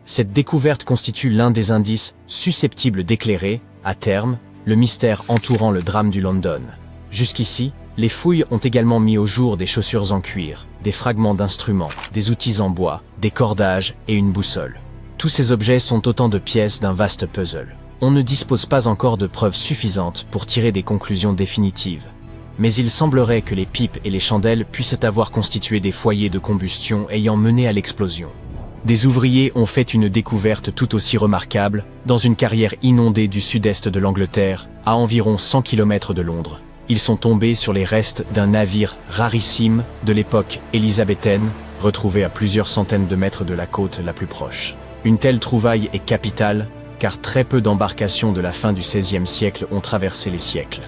Cette découverte constitue l'un des indices susceptibles d'éclairer, à terme, le mystère entourant le drame du London. Jusqu'ici, les fouilles ont également mis au jour des chaussures en cuir, des fragments d'instruments, des outils en bois, des cordages et une boussole. Tous ces objets sont autant de pièces d'un vaste puzzle. On ne dispose pas encore de preuves suffisantes pour tirer des conclusions définitives. Mais il semblerait que les pipes et les chandelles puissent avoir constitué des foyers de combustion ayant mené à l'explosion. Des ouvriers ont fait une découverte tout aussi remarquable dans une carrière inondée du sud-est de l'Angleterre, à environ 100 km de Londres. Ils sont tombés sur les restes d'un navire rarissime de l'époque élisabéthaine, retrouvé à plusieurs centaines de mètres de la côte la plus proche. Une telle trouvaille est capitale, car très peu d'embarcations de la fin du XVIe siècle ont traversé les siècles.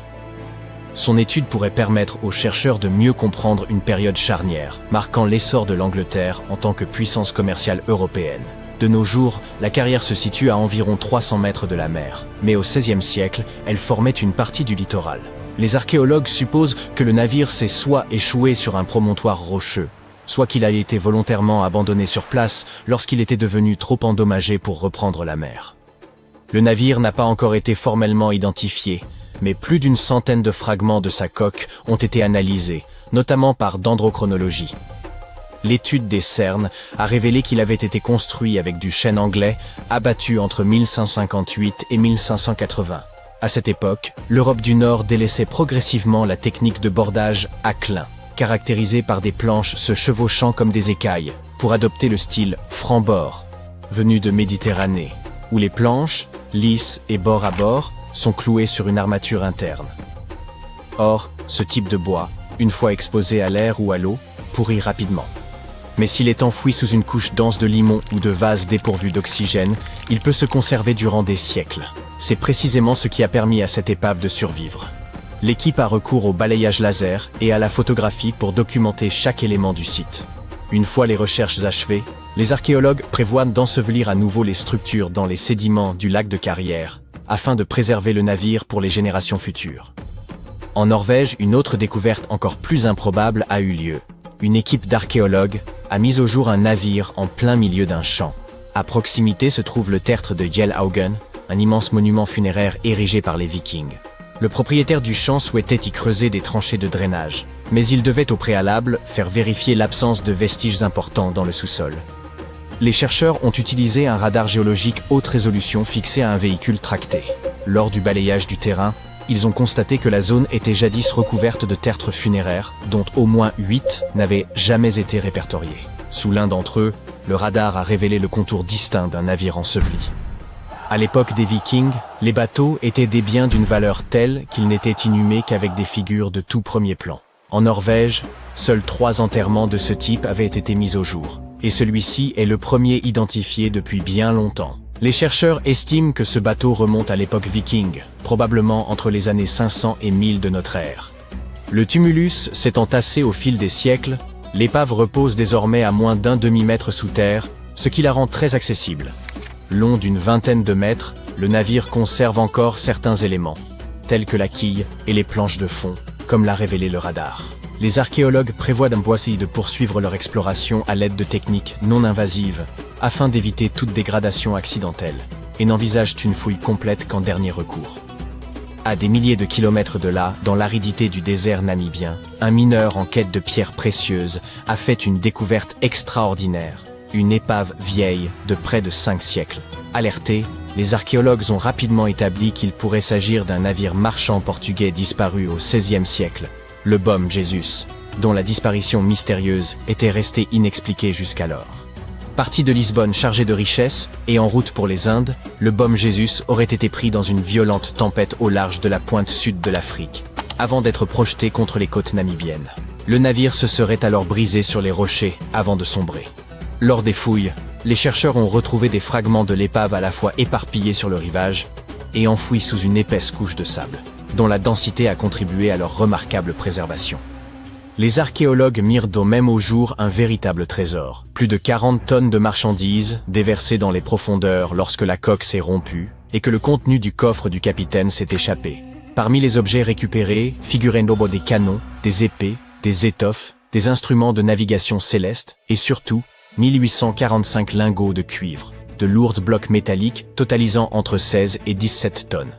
Son étude pourrait permettre aux chercheurs de mieux comprendre une période charnière, marquant l'essor de l'Angleterre en tant que puissance commerciale européenne. De nos jours, la carrière se situe à environ 300 mètres de la mer, mais au XVIe siècle, elle formait une partie du littoral. Les archéologues supposent que le navire s'est soit échoué sur un promontoire rocheux, soit qu'il a été volontairement abandonné sur place lorsqu'il était devenu trop endommagé pour reprendre la mer. Le navire n'a pas encore été formellement identifié, mais plus d'une centaine de fragments de sa coque ont été analysés, notamment par dendrochronologie. L'étude des cernes a révélé qu'il avait été construit avec du chêne anglais, abattu entre 1558 et 1580. À cette époque, l'Europe du Nord délaissait progressivement la technique de bordage à clin, caractérisée par des planches se chevauchant comme des écailles, pour adopter le style franc-bord, venu de Méditerranée, où les planches, lisses et bord à bord, sont clouées sur une armature interne. Or, ce type de bois, une fois exposé à l'air ou à l'eau, pourrit rapidement. Mais s'il est enfoui sous une couche dense de limon ou de vase dépourvu d'oxygène, il peut se conserver durant des siècles. C'est précisément ce qui a permis à cette épave de survivre. L'équipe a recours au balayage laser et à la photographie pour documenter chaque élément du site. Une fois les recherches achevées, les archéologues prévoient d'ensevelir à nouveau les structures dans les sédiments du lac de Carrière, afin de préserver le navire pour les générations futures. En Norvège, une autre découverte encore plus improbable a eu lieu. Une équipe d'archéologues a mis au jour un navire en plein milieu d'un champ. À proximité se trouve le tertre de Gjellhaugen, un immense monument funéraire érigé par les Vikings. Le propriétaire du champ souhaitait y creuser des tranchées de drainage, mais il devait au préalable faire vérifier l'absence de vestiges importants dans le sous-sol. Les chercheurs ont utilisé un radar géologique haute résolution fixé à un véhicule tracté. Lors du balayage du terrain, ils ont constaté que la zone était jadis recouverte de tertres funéraires, dont au moins 8 n'avaient jamais été répertoriés. Sous l'un d'entre eux, le radar a révélé le contour distinct d'un navire enseveli. À l'époque des Vikings, les bateaux étaient des biens d'une valeur telle qu'ils n'étaient inhumés qu'avec des figures de tout premier plan. En Norvège, seuls 3 enterrements de ce type avaient été mis au jour, et celui-ci est le premier identifié depuis bien longtemps. Les chercheurs estiment que ce bateau remonte à l'époque viking, probablement entre les années 500 et 1000 de notre ère. Le tumulus s'étant tassé au fil des siècles, l'épave repose désormais à moins d'un demi-mètre sous terre, ce qui la rend très accessible. Long d'une vingtaine de mètres, le navire conserve encore certains éléments, tels que la quille et les planches de fond, comme l'a révélé le radar. Les archéologues prévoient de poursuivre leur exploration à l'aide de techniques non invasives, afin d'éviter toute dégradation accidentelle, et n'envisagent une fouille complète qu'en dernier recours. À des milliers de kilomètres de là, dans l'aridité du désert namibien, un mineur en quête de pierres précieuses a fait une découverte extraordinaire. Une épave vieille de près de 5 siècles. Alertés, les archéologues ont rapidement établi qu'il pourrait s'agir d'un navire marchand portugais disparu au XVIe siècle, le Bom Jesus, dont la disparition mystérieuse était restée inexpliquée jusqu'alors. Parti de Lisbonne chargé de richesses et en route pour les Indes, le Bom Jesus aurait été pris dans une violente tempête au large de la pointe sud de l'Afrique, avant d'être projeté contre les côtes namibiennes. Le navire se serait alors brisé sur les rochers avant de sombrer. Lors des fouilles, les chercheurs ont retrouvé des fragments de l'épave à la fois éparpillés sur le rivage et enfouis sous une épaisse couche de sable, dont la densité a contribué à leur remarquable préservation. Les archéologues mirent même au jour un véritable trésor. Plus de 40 tonnes de marchandises déversées dans les profondeurs lorsque la coque s'est rompue et que le contenu du coffre du capitaine s'est échappé. Parmi les objets récupérés figuraient des canons, des épées, des étoffes, des instruments de navigation céleste et surtout 1845 lingots de cuivre, de lourds blocs métalliques totalisant entre 16 et 17 tonnes.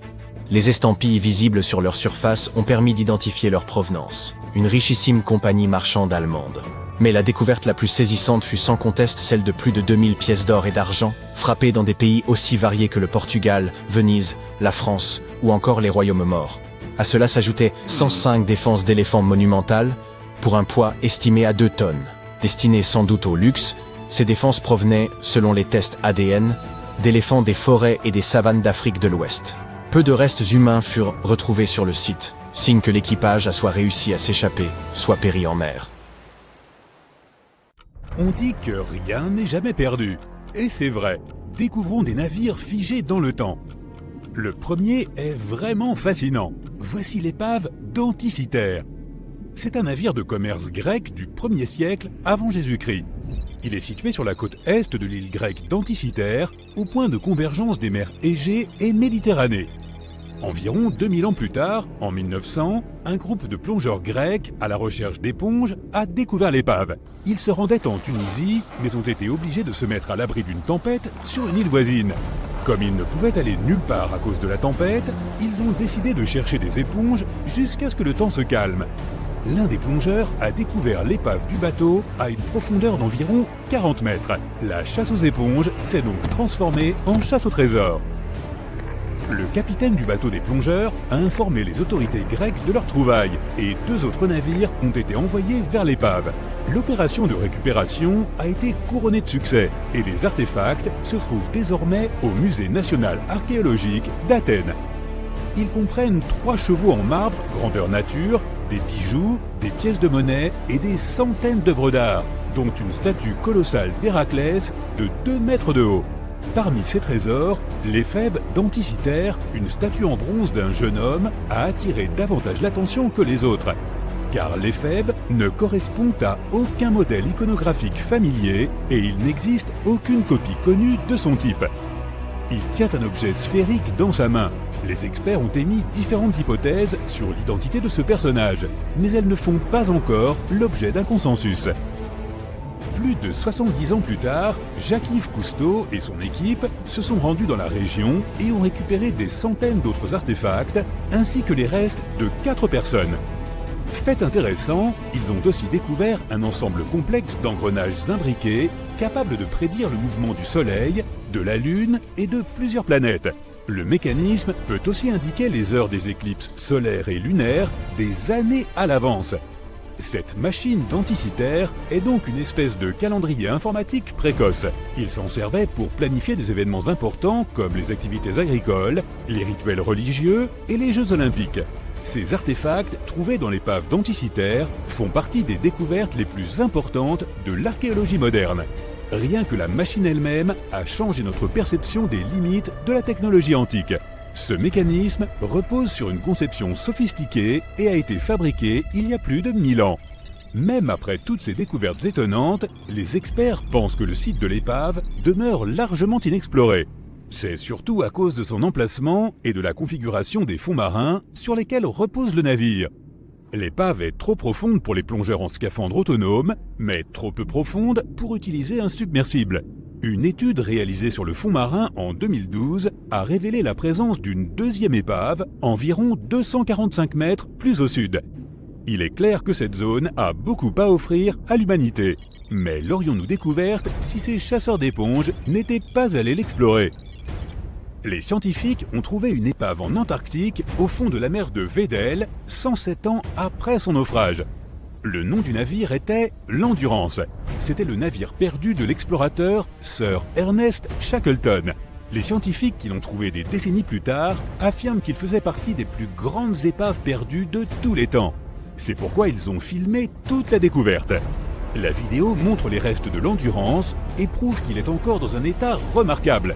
Les estampilles visibles sur leur surface ont permis d'identifier leur provenance, une richissime compagnie marchande allemande. Mais la découverte la plus saisissante fut sans conteste celle de plus de 2000 pièces d'or et d'argent, frappées dans des pays aussi variés que le Portugal, Venise, la France ou encore les royaumes morts. À cela s'ajoutaient 105 défenses d'éléphants monumentales, pour un poids estimé à 2 tonnes. Destinées sans doute au luxe, ces défenses provenaient, selon les tests ADN, d'éléphants des forêts et des savanes d'Afrique de l'Ouest. Peu de restes humains furent retrouvés sur le site, signe que l'équipage a soit réussi à s'échapper, soit péri en mer. On dit que rien n'est jamais perdu. Et c'est vrai, découvrons des navires figés dans le temps. Le premier est vraiment fascinant. Voici l'épave d'Anticythère. C'est un navire de commerce grec du 1er siècle avant Jésus-Christ. Il est situé sur la côte est de l'île grecque d'Anticythère, au point de convergence des mers Égée et Méditerranée. Environ 2000 ans plus tard, en 1900, un groupe de plongeurs grecs à la recherche d'éponges a découvert l'épave. Ils se rendaient en Tunisie, mais ont été obligés de se mettre à l'abri d'une tempête sur une île voisine. Comme ils ne pouvaient aller nulle part à cause de la tempête, ils ont décidé de chercher des éponges jusqu'à ce que le temps se calme. L'un des plongeurs a découvert l'épave du bateau à une profondeur d'environ 40 mètres. La chasse aux éponges s'est donc transformée en chasse au trésor. Le capitaine du bateau des plongeurs a informé les autorités grecques de leur trouvaille et 2 autres navires ont été envoyés vers l'épave. L'opération de récupération a été couronnée de succès et les artefacts se trouvent désormais au Musée national archéologique d'Athènes. Ils comprennent 3 chevaux en marbre, grandeur nature, des bijoux, des pièces de monnaie et des centaines d'œuvres d'art, dont une statue colossale d'Héraclès de 2 mètres de haut. Parmi ces trésors, l'éphèbe d'Anticythère, une statue en bronze d'un jeune homme, a attiré davantage l'attention que les autres. Car l'éphèbe ne correspond à aucun modèle iconographique familier et il n'existe aucune copie connue de son type. Il tient un objet sphérique dans sa main. Les experts ont émis différentes hypothèses sur l'identité de ce personnage, mais elles ne font pas encore l'objet d'un consensus. Plus de 70 ans plus tard, Jacques-Yves Cousteau et son équipe se sont rendus dans la région et ont récupéré des centaines d'autres artefacts, ainsi que les restes de 4 personnes. Fait intéressant, ils ont aussi découvert un ensemble complexe d'engrenages imbriqués, capables de prédire le mouvement du Soleil, de la Lune et de plusieurs planètes. Le mécanisme peut aussi indiquer les heures des éclipses solaires et lunaires des années à l'avance. Cette machine d'Anticythère est donc une espèce de calendrier informatique précoce. Il s'en servait pour planifier des événements importants comme les activités agricoles, les rituels religieux et les Jeux olympiques. Ces artefacts, trouvés dans l'épave d'Anticythère, font partie des découvertes les plus importantes de l'archéologie moderne. Rien que la machine elle-même a changé notre perception des limites de la technologie antique. Ce mécanisme repose sur une conception sophistiquée et a été fabriqué il y a plus de 1000 ans. Même après toutes ces découvertes étonnantes, les experts pensent que le site de l'épave demeure largement inexploré. C'est surtout à cause de son emplacement et de la configuration des fonds marins sur lesquels repose le navire. L'épave est trop profonde pour les plongeurs en scaphandre autonome, mais trop peu profonde pour utiliser un submersible. Une étude réalisée sur le fond marin en 2012 a révélé la présence d'une deuxième épave, environ 245 mètres plus au sud. Il est clair que cette zone a beaucoup à offrir à l'humanité. Mais l'aurions-nous découverte si ces chasseurs d'éponges n'étaient pas allés l'explorer? Les scientifiques ont trouvé une épave en Antarctique au fond de la mer de Weddell, 107 ans après son naufrage. Le nom du navire était l'Endurance. C'était le navire perdu de l'explorateur Sir Ernest Shackleton. Les scientifiques qui l'ont trouvé des décennies plus tard affirment qu'il faisait partie des plus grandes épaves perdues de tous les temps. C'est pourquoi ils ont filmé toute la découverte. La vidéo montre les restes de l'Endurance et prouve qu'il est encore dans un état remarquable.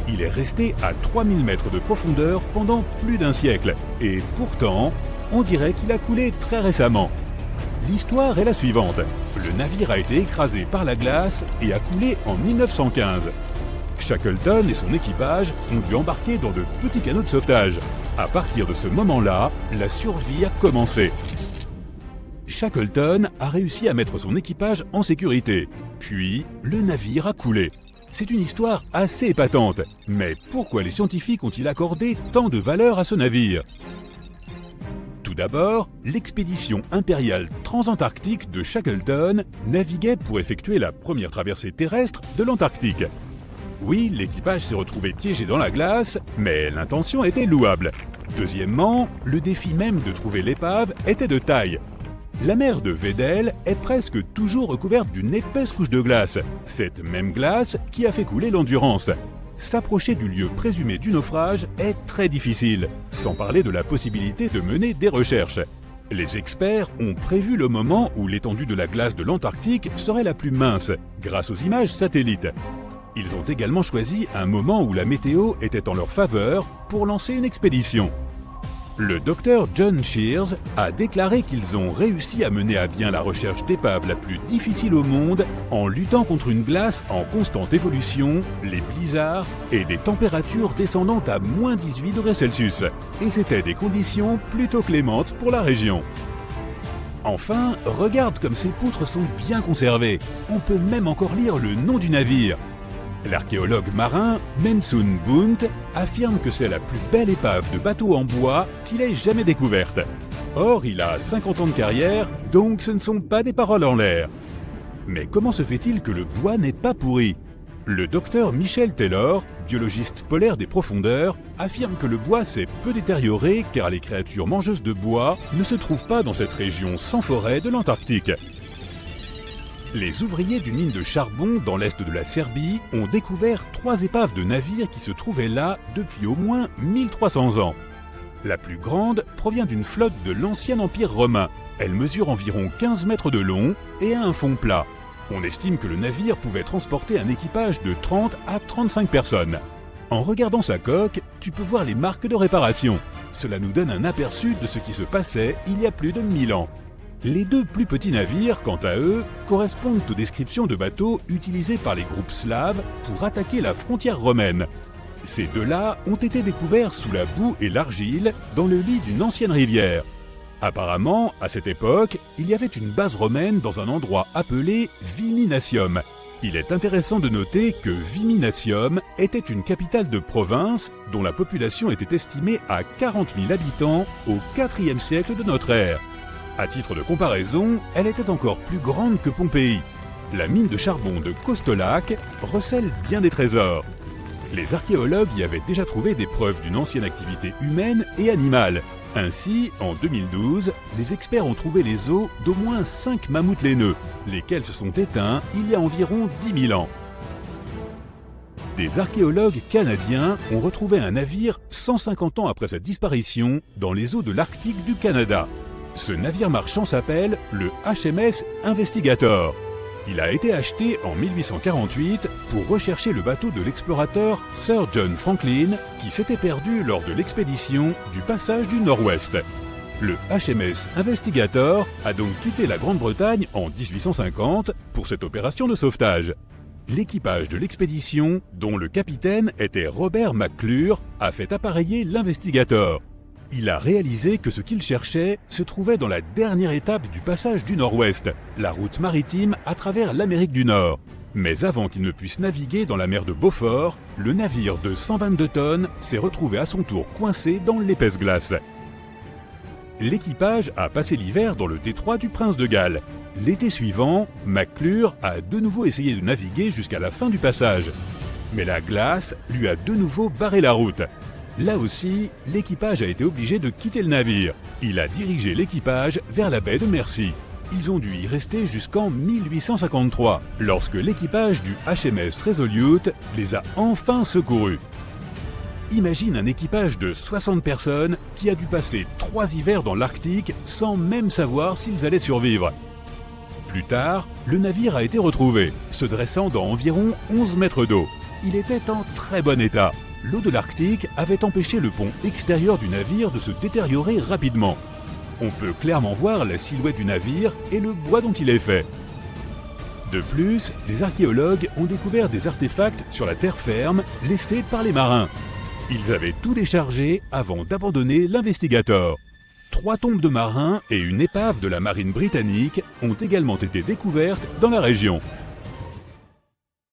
Il est resté à 3000 mètres de profondeur pendant plus d'un siècle. Et pourtant, on dirait qu'il a coulé très récemment. L'histoire est la suivante. Le navire a été écrasé par la glace et a coulé en 1915. Shackleton et son équipage ont dû embarquer dans de petits canots de sauvetage. À partir de ce moment-là, la survie a commencé. Shackleton a réussi à mettre son équipage en sécurité. Puis, le navire a coulé. C'est une histoire assez épatante. Mais pourquoi les scientifiques ont-ils accordé tant de valeur à ce navire? Tout d'abord, l'expédition impériale transantarctique de Shackleton naviguait pour effectuer la première traversée terrestre de l'Antarctique. Oui, l'équipage s'est retrouvé piégé dans la glace, mais l'intention était louable. Deuxièmement, le défi même de trouver l'épave était de taille. La mer de Weddell est presque toujours recouverte d'une épaisse couche de glace. Cette même glace qui a fait couler l'Endurance. S'approcher du lieu présumé du naufrage est très difficile, sans parler de la possibilité de mener des recherches. Les experts ont prévu le moment où l'étendue de la glace de l'Antarctique serait la plus mince, grâce aux images satellites. Ils ont également choisi un moment où la météo était en leur faveur pour lancer une expédition. Le docteur John Shears a déclaré qu'ils ont réussi à mener à bien la recherche d'épave la plus difficile au monde en luttant contre une glace en constante évolution, les blizzards et des températures descendant à moins 18 degrés Celsius. Et c'était des conditions plutôt clémentes pour la région. Enfin, regarde comme ces poutres sont bien conservées. On peut même encore lire le nom du navire. L'archéologue marin Mensun Bunt affirme que c'est la plus belle épave de bateau en bois qu'il ait jamais découverte. Or, il a 50 ans de carrière, donc ce ne sont pas des paroles en l'air. Mais comment se fait-il que le bois n'est pas pourri? Le docteur Michel Taylor, biologiste polaire des profondeurs, affirme que le bois s'est peu détérioré car les créatures mangeuses de bois ne se trouvent pas dans cette région sans forêt de l'Antarctique. Les ouvriers d'une mine de charbon dans l'est de la Serbie ont découvert 3 épaves de navires qui se trouvaient là depuis au moins 1300 ans. La plus grande provient d'une flotte de l'ancien empire romain. Elle mesure environ 15 mètres de long et a un fond plat. On estime que le navire pouvait transporter un équipage de 30 à 35 personnes. En regardant sa coque, tu peux voir les marques de réparation. Cela nous donne un aperçu de ce qui se passait il y a plus de 1000 ans. Les 2 plus petits navires, quant à eux, correspondent aux descriptions de bateaux utilisés par les groupes slaves pour attaquer la frontière romaine. Ces 2-là ont été découverts sous la boue et l'argile dans le lit d'une ancienne rivière. Apparemment, à cette époque, il y avait une base romaine dans un endroit appelé Viminatium. Il est intéressant de noter que Viminatium était une capitale de province dont la population était estimée à 40 000 habitants au IVe siècle de notre ère. À titre de comparaison, elle était encore plus grande que Pompéi. La mine de charbon de Kostolac recèle bien des trésors. Les archéologues y avaient déjà trouvé des preuves d'une ancienne activité humaine et animale. Ainsi, en 2012, les experts ont trouvé les os d'au moins 5 mammouths laineux, lesquels se sont éteints il y a environ 10 000 ans. Des archéologues canadiens ont retrouvé un navire 150 ans après sa disparition dans les eaux de l'Arctique du Canada. Ce navire marchand s'appelle le HMS Investigator. Il a été acheté en 1848 pour rechercher le bateau de l'explorateur Sir John Franklin qui s'était perdu lors de l'expédition du passage du Nord-Ouest. Le HMS Investigator a donc quitté la Grande-Bretagne en 1850 pour cette opération de sauvetage. L'équipage de l'expédition, dont le capitaine était Robert McClure, a fait appareiller l'Investigator. Il a réalisé que ce qu'il cherchait se trouvait dans la dernière étape du passage du Nord-Ouest, la route maritime à travers l'Amérique du Nord. Mais avant qu'il ne puisse naviguer dans la mer de Beaufort, le navire de 122 tonnes s'est retrouvé à son tour coincé dans l'épaisse glace. L'équipage a passé l'hiver dans le détroit du Prince de Galles. L'été suivant, McClure a de nouveau essayé de naviguer jusqu'à la fin du passage. Mais la glace lui a de nouveau barré la route. Là aussi, l'équipage a été obligé de quitter le navire. Il a dirigé l'équipage vers la baie de Mercy. Ils ont dû y rester jusqu'en 1853, lorsque l'équipage du HMS Resolute les a enfin secourus. Imagine un équipage de 60 personnes qui a dû passer 3 hivers dans l'Arctique sans même savoir s'ils allaient survivre. Plus tard, le navire a été retrouvé, se dressant dans environ 11 mètres d'eau. Il était en très bon état. L'eau de l'Arctique avait empêché le pont extérieur du navire de se détériorer rapidement. On peut clairement voir la silhouette du navire et le bois dont il est fait. De plus, les archéologues ont découvert des artefacts sur la terre ferme laissés par les marins. Ils avaient tout déchargé avant d'abandonner l'Investigator. 3 tombes de marins et une épave de la marine britannique ont également été découvertes dans la région.